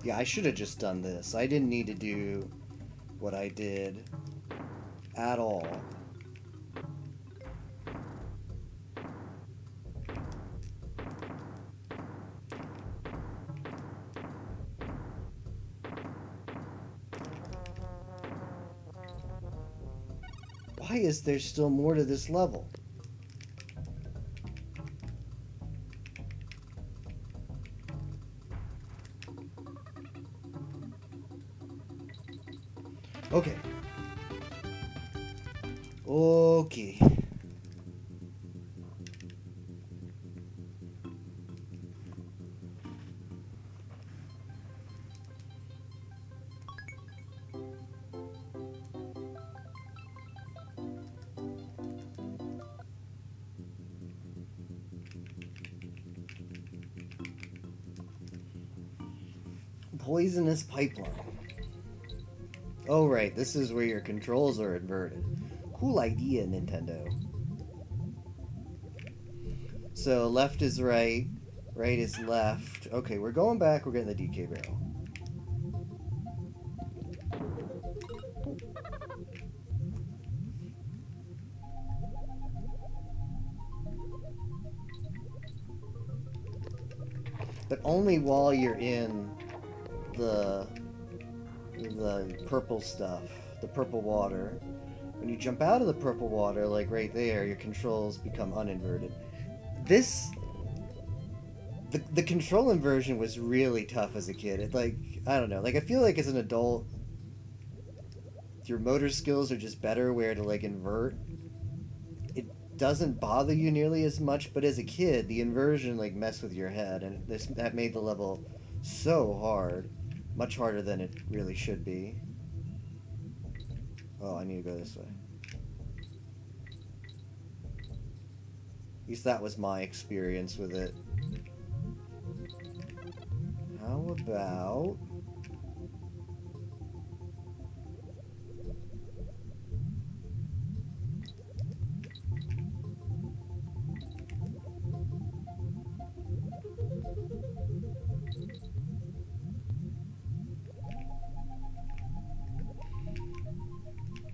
Yeah, I should have just done this. I didn't need to do what I did at all. Why is there still more to this level? Okay. Okay. Poisonous pipeline. Oh, right. This is where your controls are inverted. Cool idea, Nintendo. So left is right, right is left. Okay, we're going back. We're getting the DK barrel. But only while you're in the purple stuff, the purple water. When you jump out of the purple water, like right there, your controls become uninverted. The control inversion was really tough as a kid. It, like, I don't know. Like, I feel like as an adult, your motor skills are just better where to, like, invert. It doesn't bother you nearly as much, but as a kid, the inversion, like, messed with your head, and that made the level so hard. Much harder than it really should be. Oh, I need to go this way. At least that was my experience with it. How about...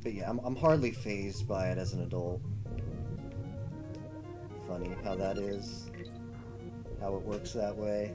But yeah, I'm hardly fazed by it as an adult. Funny how that is. How it works that way.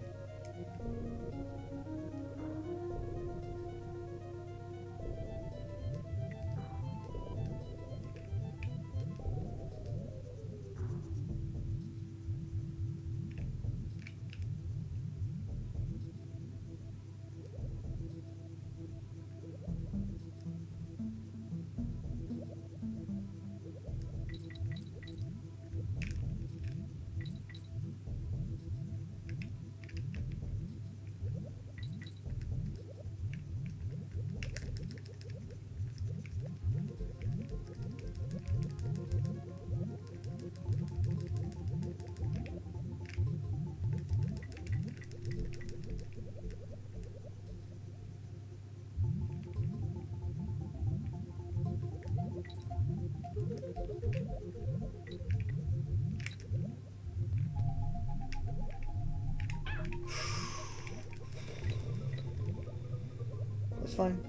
That's fine.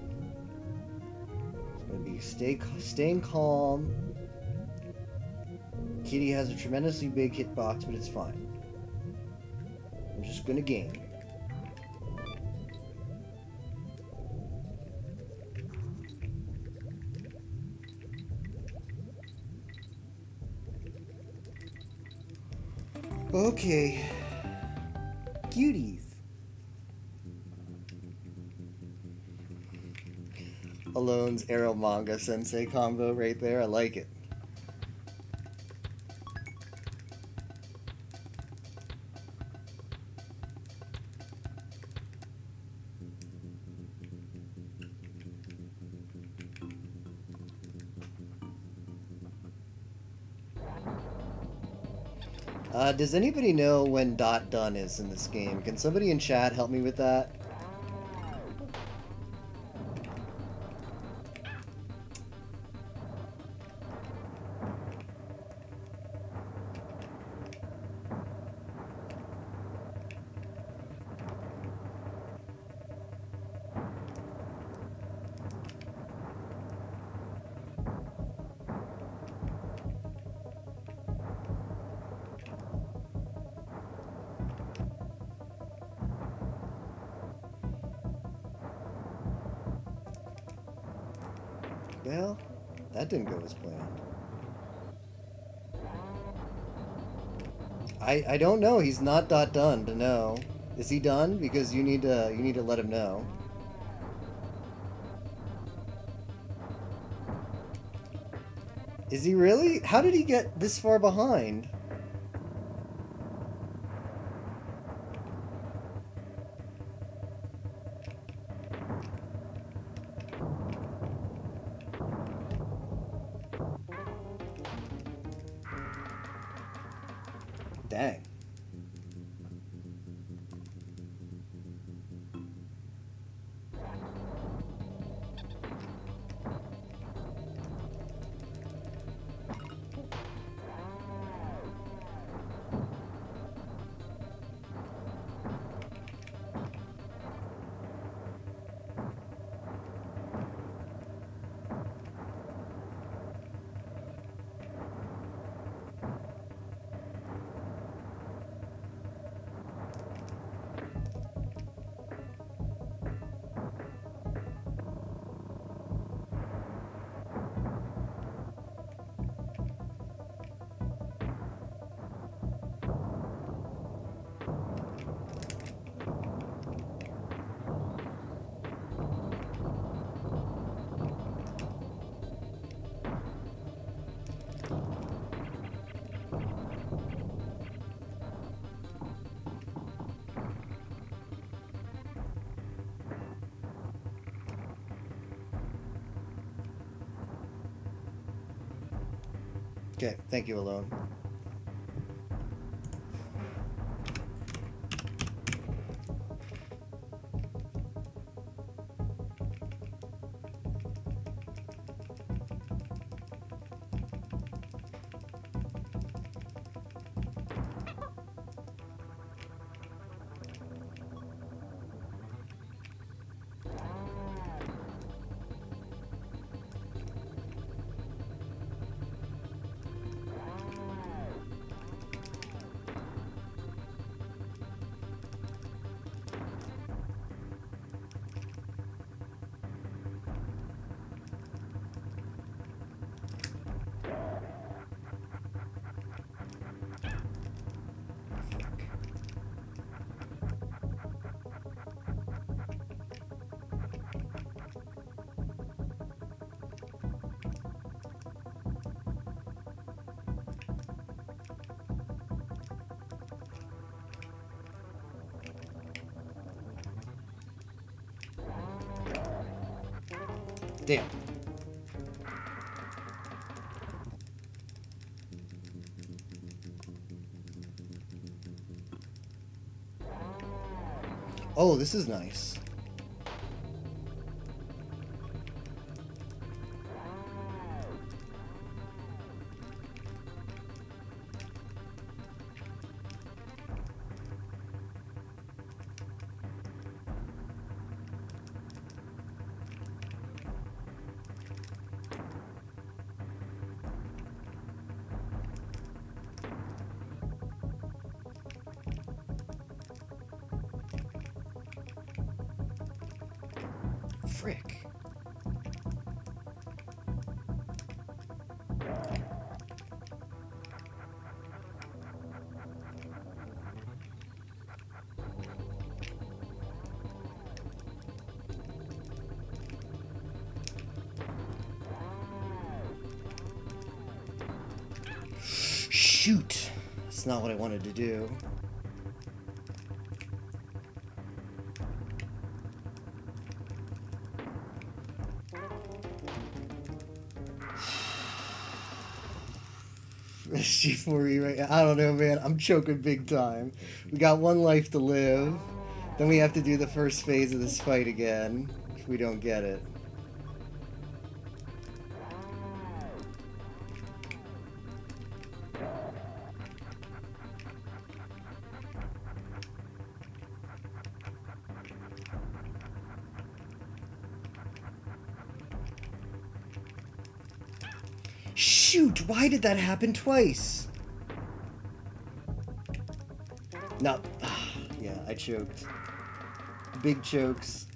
It's gonna be staying calm. Kitty has a tremendously big hitbox, but it's fine. I'm just gonna game. Okay. Cuties. A Alone's Arrow Manga Sensei combo right there. I like it. Does anybody know when dot done is in this game? Can somebody in chat help me with that? Well, that didn't go as planned. I don't know. He's not dot done to know. Is he done? Because you need to let him know. Is he really? How did he get this far behind? Dang. Okay, thank you, Alone. Damn. Oh, this is nice. Shoot! That's not what I wanted to do. G4E right now. I don't know, man. I'm choking big time. We got one life to live. Then we have to do the first phase of this fight again if we don't get it. Shoot, why did that happen twice? No. Yeah, I choked. Big chokes.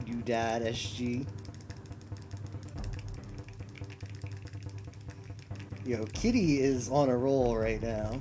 You died, SG. Yo, Kitty is on a roll right now.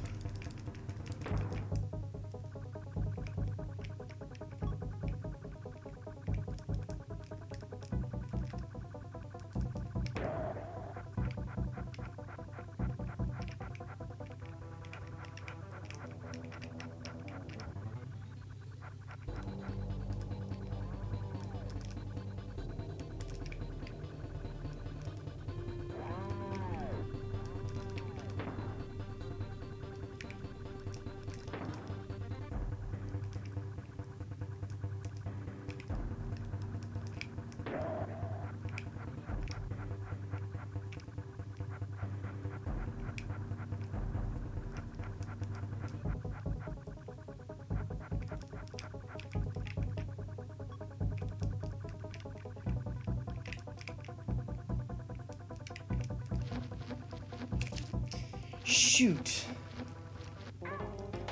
Shoot.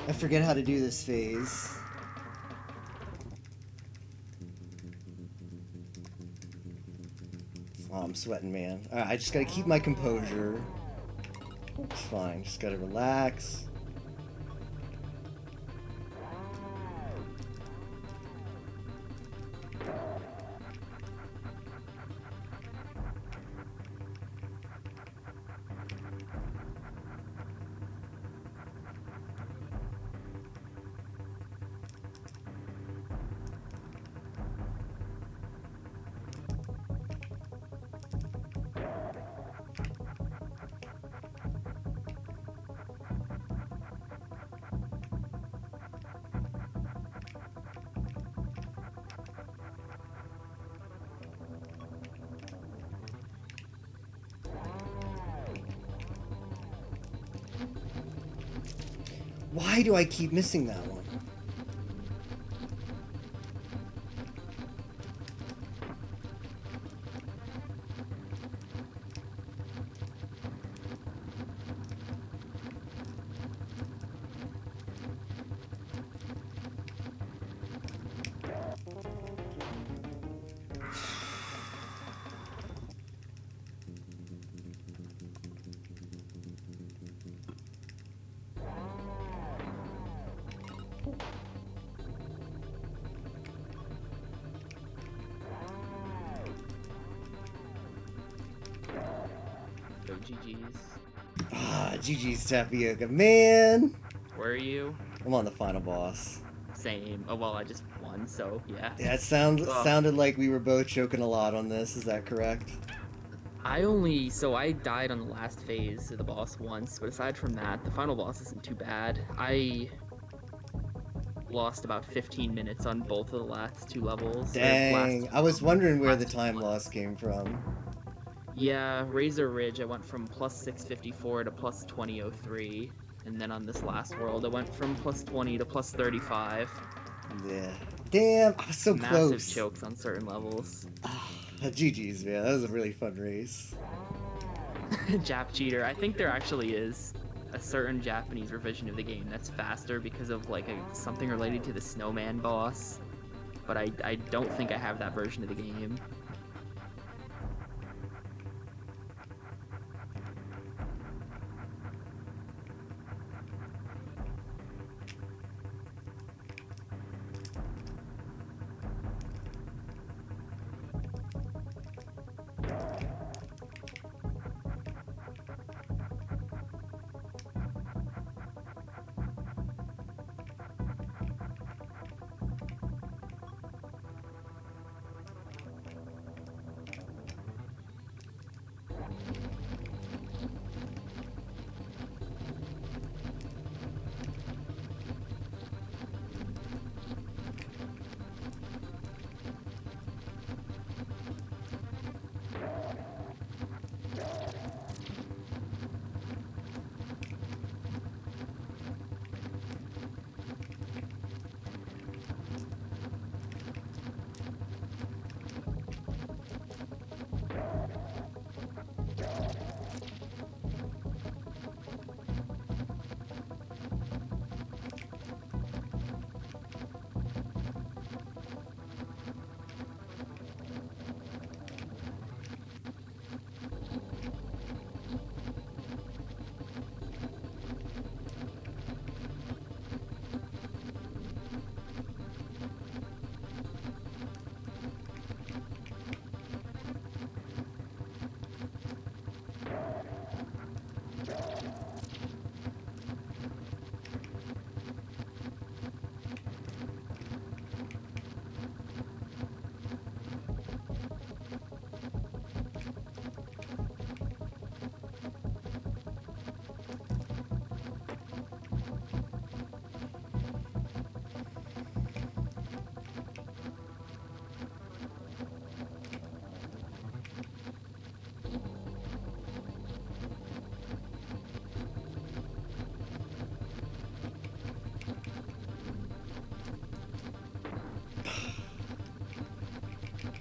I forget how to do this phase. Oh, I'm sweating, man. Alright, I just gotta keep my composure. It's fine, just gotta relax. Why do I keep missing that one? GG's. Ah, GG's Tapioca, man. Where are you? I'm on the final boss. Same. Oh well, I just won, so yeah. Yeah, it Ugh. sounded like we were both choking a lot on this. Is that correct? I died on the last phase of the boss once, but aside from that, the final boss isn't too bad. I lost about 15 minutes on both of the last two levels. Dang, I was wondering where the last time two loss came from. Yeah, Razor Ridge, I went from plus 654 to plus 2003. And then on this last world, I went from plus 20 to plus 35. Yeah. Damn, I was so Massive close. chokes on certain levels. GG's, man. That was a really fun race. Jap cheater. I think there actually is a certain Japanese revision of the game that's faster because of like something related to the snowman boss. But I don't think I have that version of the game.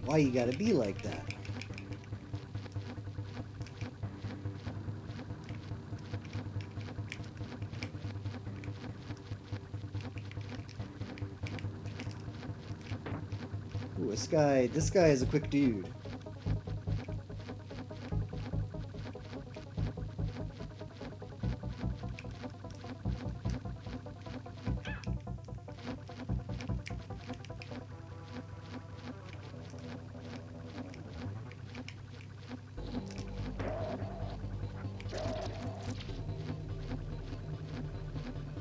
Why you gotta be like that? Ooh, this guy is a quick dude.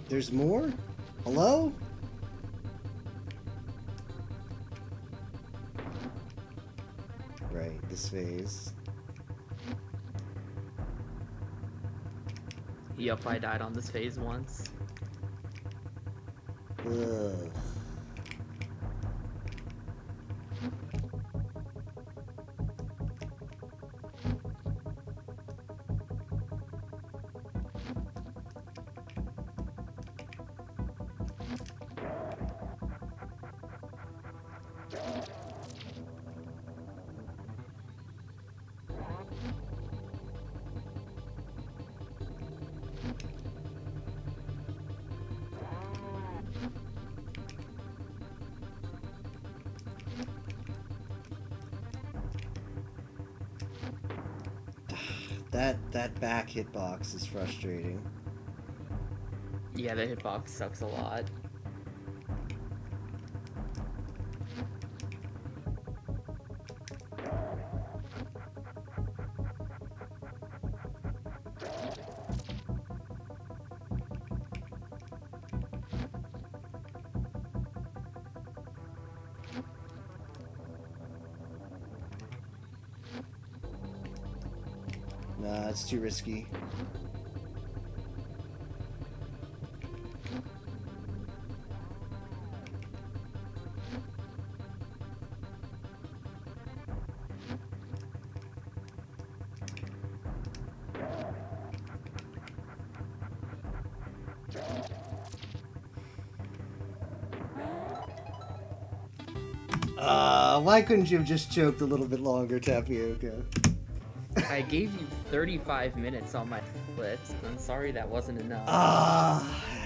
There's more? Hello? Right, this phase. Yup, I died on this phase once. Ugh. That back hitbox is frustrating. Yeah, the hitbox sucks a lot. Nah, it's too risky. Why couldn't you have just choked a little bit longer, Tapioca? I gave you 35 minutes on my blitz. I'm sorry that wasn't enough.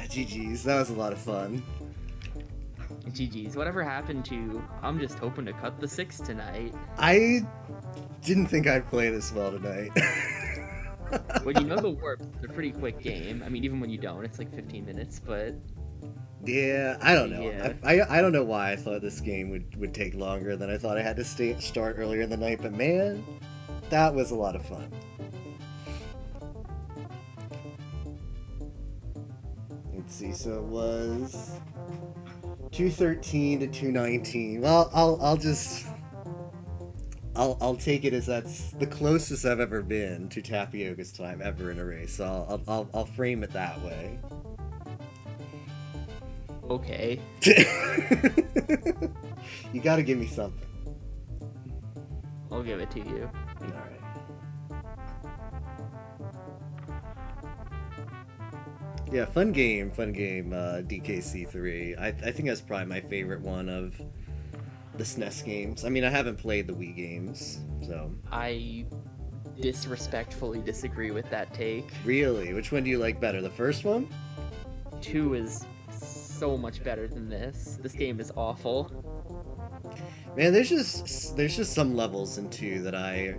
GG's. That was a lot of fun. GG's. Whatever happened to, I'm just hoping to cut the 6 tonight. I didn't think I'd play this well tonight. When you know the warp, it's a pretty quick game. I mean, even when you don't, it's like 15 minutes, but... Yeah, I don't know. Yeah. I don't know why I thought this game would take longer than I thought I had to start earlier in the night, but man, that was a lot of fun. Let's see, so it was 213 to 219. Well, I'll take it as that's the closest I've ever been to Tapioca's time ever in a race. So I'll frame it that way. Okay. You gotta give me something. I'll give it to you. Alright. Yeah, fun game, DKC3. I think that's probably my favorite one of the SNES games. I mean, I haven't played the Wii games, so... I disrespectfully disagree with that take. Really? Which one do you like better? The first one? 2 is so much better than this. This game is awful. Man, there's just some levels in 2 that I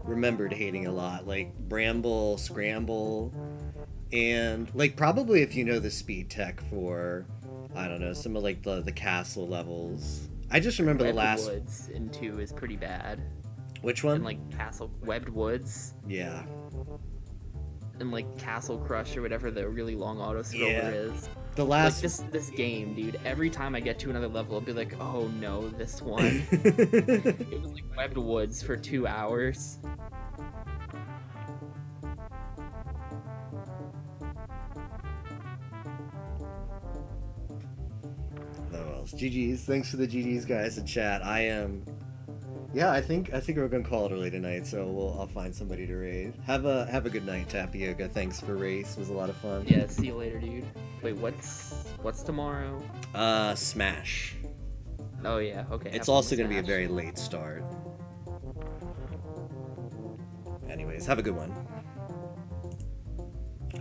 remembered hating a lot, like Bramble, Scramble, and like probably if you know the speed tech for, I don't know, some of like the castle levels. I just remember Webbed the last Woods in 2 is pretty bad. Which one? And like Castle Webbed Woods. Yeah. And like Castle Crush or whatever the really long auto scroller is. The last like this game, dude. Every time I get to another level, I'll be like, oh no, this one. It was like Webbed Woods for 2 hours. Oh well, GG's. Thanks for the GG's, guys, in chat. Yeah, I think we're gonna call it early tonight, so I'll find somebody to raid. Have a good night, Tapioca. Thanks for race. It was a lot of fun. Yeah, see you later, dude. Wait, what's tomorrow? Smash. Oh yeah, okay. It's also gonna be a very late start. Anyways, have a good one.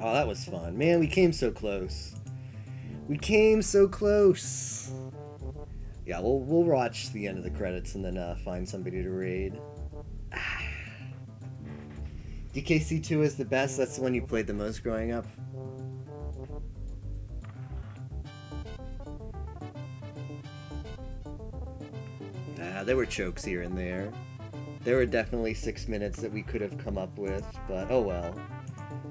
Oh, that was fun. Man, we came so close. We came so close. Yeah, we'll watch the end of the credits and then find somebody to raid. DKC2 is the best. That's the one you played the most growing up. There were chokes here and there. There were definitely 6 minutes that we could have come up with, but oh well.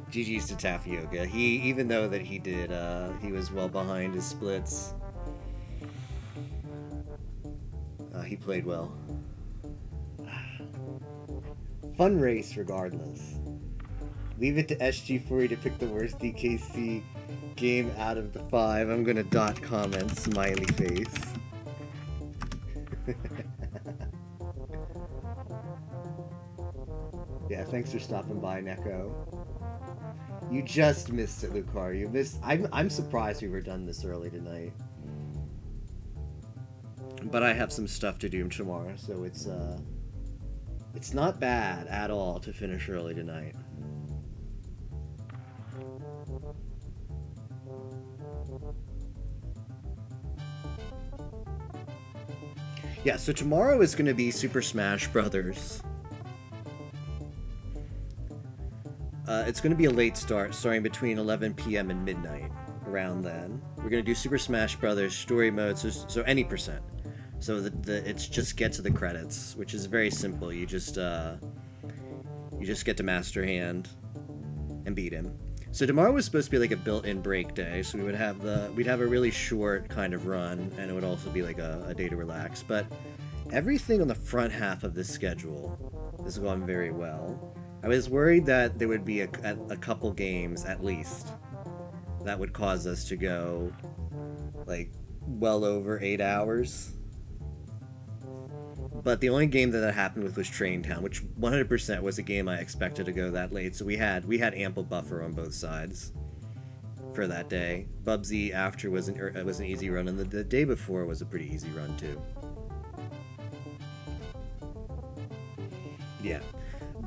GG's to Tapioca. Even though that he was well behind his splits. He played well. Fun race, regardless. Leave it to SG40 to pick the worst DKC game out of the 5. I'm gonna dot comment, smiley face. Yeah, thanks for stopping by, Neko. You just missed it, Lucar. You missed. I'm surprised we were done this early tonight. But I have some stuff to do tomorrow, so it's not bad at all to finish early tonight. Yeah, so tomorrow is going to be Super Smash Brothers. It's going to be a late start, starting between 11 p.m. and midnight, around then. We're going to do Super Smash Brothers story mode, so any percent. So it's just get to the credits, which is very simple. You just get to Master Hand and beat him. So tomorrow was supposed to be like a built-in break day, so we'd have a really short kind of run, and it would also be like a day to relax. But everything on the front half of this schedule is going very well. I was worried that there would be a couple games at least that would cause us to go like well over 8 hours. But the only game that happened with was Train Town, which 100% was a game I expected to go that late. So we had ample buffer on both sides for that day. Bubsy after was an easy run, and the day before was a pretty easy run too. Yeah,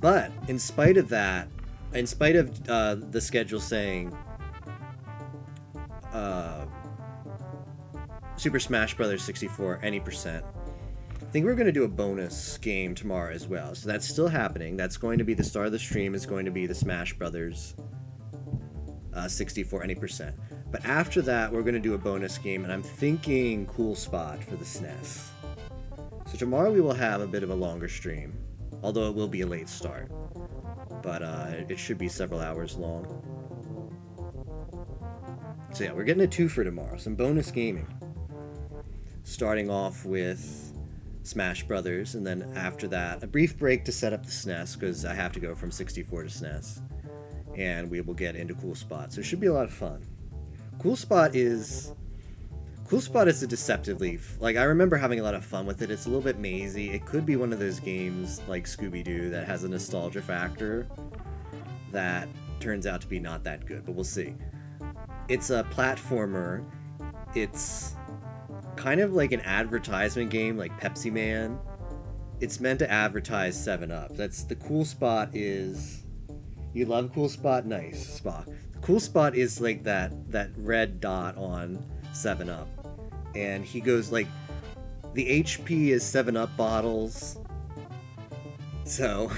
but in spite of that, in spite of the schedule saying Super Smash Bros. 64 any percent, I think we're going to do a bonus game tomorrow as well. So that's still happening. That's going to be the start of the stream. Is going to be the Smash Brothers 64 any percent. But after that, we're going to do a bonus game, and I'm thinking Cool Spot for the SNES. So tomorrow we will have a bit of a longer stream, although it will be a late start. But it should be several hours long. So yeah, we're getting a 2 for tomorrow. Some bonus gaming. Starting off with Smash Brothers, and then after that, a brief break to set up the SNES, because I have to go from 64 to SNES. And we will get into Cool Spot. So it should be a lot of fun. Cool Spot is a deceptively, like, I remember having a lot of fun with it. It's a little bit mazy. It could be one of those games like Scooby-Doo that has a nostalgia factor that turns out to be not that good, but we'll see. It's a platformer. It's kind of like an advertisement game like Pepsi Man. It's meant to advertise 7-Up. That's the Cool Spot is... You love Cool Spot? Nice, Spock. Cool Spot is like that red dot on 7-Up. And he goes like... The HP is 7-Up bottles. So...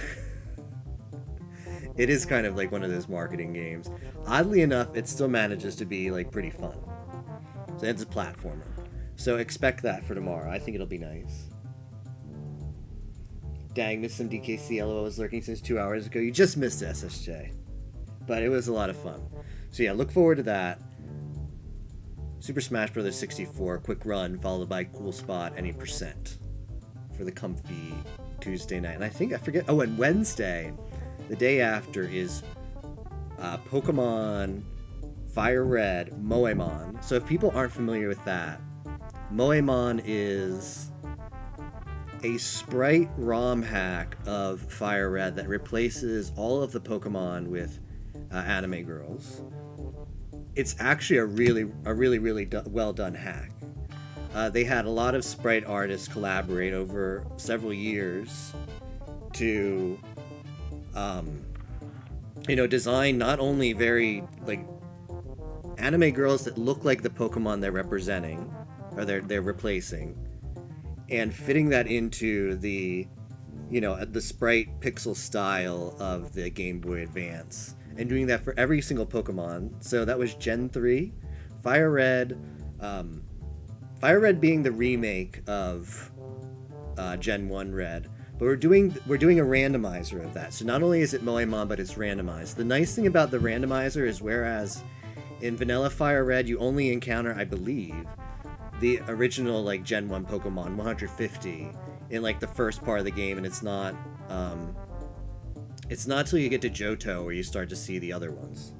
it is kind of like one of those marketing games. Oddly enough, it still manages to be like pretty fun. So it's a platformer. So expect that for tomorrow. I think it'll be nice. Dang, missed some DKC. LOL was lurking since 2 hours ago. You just missed SSJ. But it was a lot of fun. So yeah, look forward to that. Super Smash Bros. 64, quick run, followed by Cool Spot, any percent. For the comfy Tuesday night. And I forget, oh, and Wednesday, the day after, is Pokemon Fire Red Moemon. So if people aren't familiar with that, Moemon is a sprite ROM hack of Fire Red that replaces all of the Pokemon with anime girls. It's actually a really well done hack. They had a lot of sprite artists collaborate over several years to, design not only very like anime girls that look like the Pokemon they're representing or they're replacing, and fitting that into the sprite pixel style of the Game Boy Advance, and doing that for every single Pokemon. So that was Gen 3. Fire Red being the remake of Gen 1 Red. But we're doing a randomizer of that. So not only is it Moemon, but it's randomized. The nice thing about the randomizer is whereas in Vanilla Fire Red you only encounter, I believe, the original like Gen 1 Pokemon 150 in like the first part of the game, and it's not till you get to Johto where you start to see the other ones.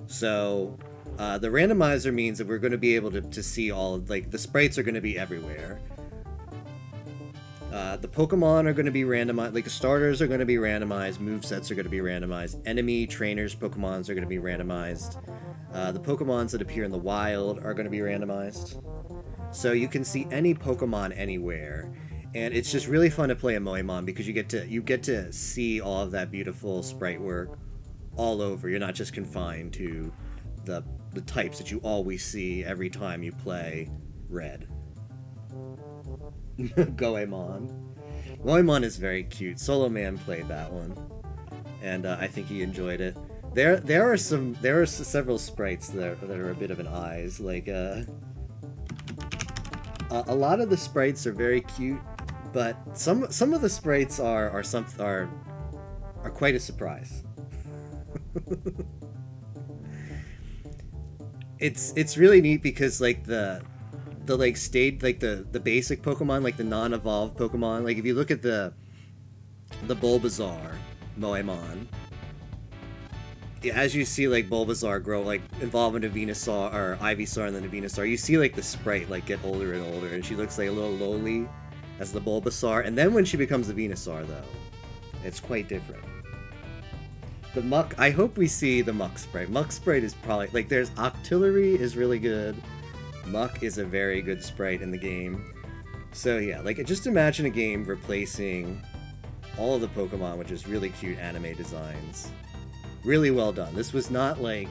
So the randomizer means that we're going to be able to see all of, like, the sprites are going to be everywhere. The Pokemon are going to be randomized, like the starters are going to be randomized, movesets are going to be randomized, enemy, trainers, Pokemons are going to be randomized. The Pokemons that appear in the wild are going to be randomized. So you can see any Pokemon anywhere, and it's just really fun to play a Moemon because you get to see all of that beautiful sprite work all over. You're not just confined to the types that you always see every time you play Red. Goemon. Goemon is very cute. Solo Man played that one, and I think he enjoyed it. There are several sprites that are a bit of an eyes. Like a lot of the sprites are very cute, but some of the sprites are quite a surprise. It's really neat because like the like stage, like the basic Pokemon, like the non-evolved Pokemon, like if you look at the Bulbasaur Moemon. As you see like Bulbasaur grow, like evolve into Venusaur or Ivysaur and then a Venusaur, you see like the sprite like get older and older, and she looks like a little lowly as the Bulbasaur. And then when she becomes the Venusaur, though, it's quite different. The Muck, I hope we see the Muck sprite. Muck sprite is probably like there's Octillery is really good. Muck is a very good sprite in the game. So yeah, like just imagine a game replacing all of the Pokemon with just really cute anime designs. Really well done. This was not like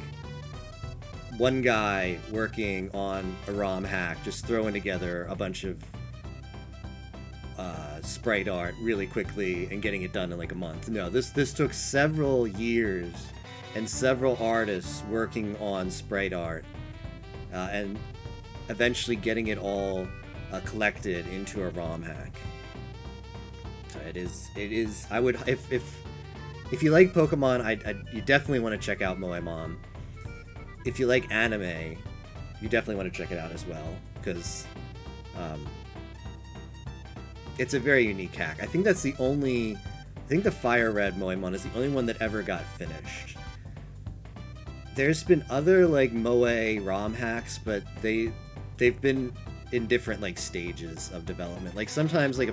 one guy working on a ROM hack just throwing together a bunch of sprite art really quickly and getting it done in like a month. No, this took several years and several artists working on sprite art and eventually getting it all collected into a ROM hack. So it is. I would if you like Pokemon, you definitely want to check out Moemon. If you like anime, you definitely want to check it out as well, because it's a very unique hack. I think that's the only... I think the Fire Red Moemon is the only one that ever got finished. There's been other, like, Moe ROM hacks, but they've been in different, like, stages of development. Like, sometimes, like,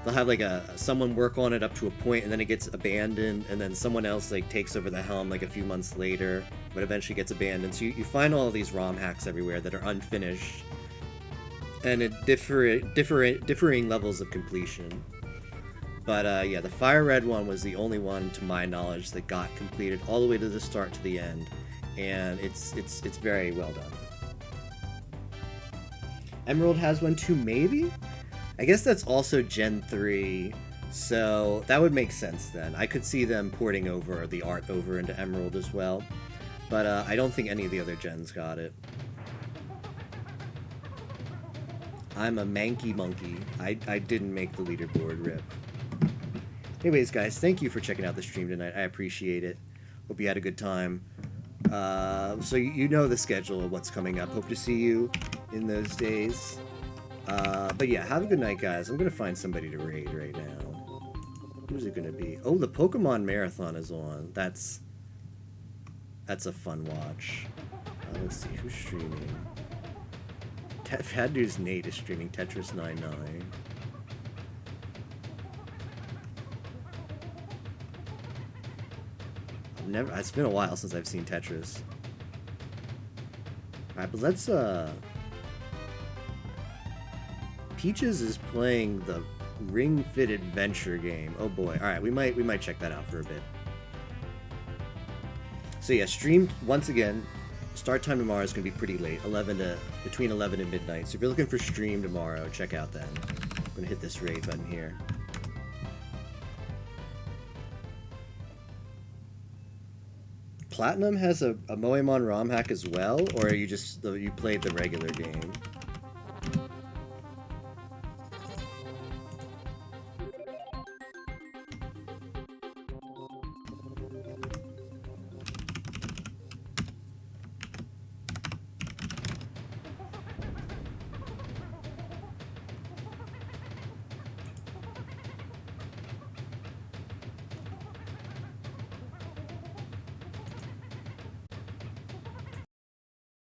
they'll have like someone work on it up to a point, and then it gets abandoned, and then someone else like takes over the helm like a few months later, but eventually gets abandoned. So you find all of these ROM hacks everywhere that are unfinished and at differing levels of completion. But yeah, the Fire Red one was the only one, to my knowledge, that got completed all the way to the start to the end, and it's very well done. Emerald has one too, maybe? I guess that's also Gen 3, so that would make sense then. I could see them porting over the art over into Emerald as well, but I don't think any of the other gens got it. I'm a manky monkey. I didn't make the leaderboard, rip. Anyways, guys, thank you for checking out the stream tonight. I appreciate it. Hope you had a good time. So you know the schedule of what's coming up. Hope to see you in those days. But yeah, have a good night, guys. I'm gonna find somebody to raid right now. Who's it gonna be? Oh, the Pokemon Marathon is on. That's a fun watch. Let's see, who's streaming? Faddu's Nate is streaming Tetris 99. It's been a while since I've seen Tetris. Alright, but let's Peaches is playing the Ring Fit Adventure game. Oh boy. Alright, we might check that out for a bit. So yeah, stream once again. Start time tomorrow is going to be pretty late, between 11 and midnight. So if you're looking for stream tomorrow, check out then. I'm going to hit this raid button here. Platinum has a Moemon ROM hack as well, or you played the regular game?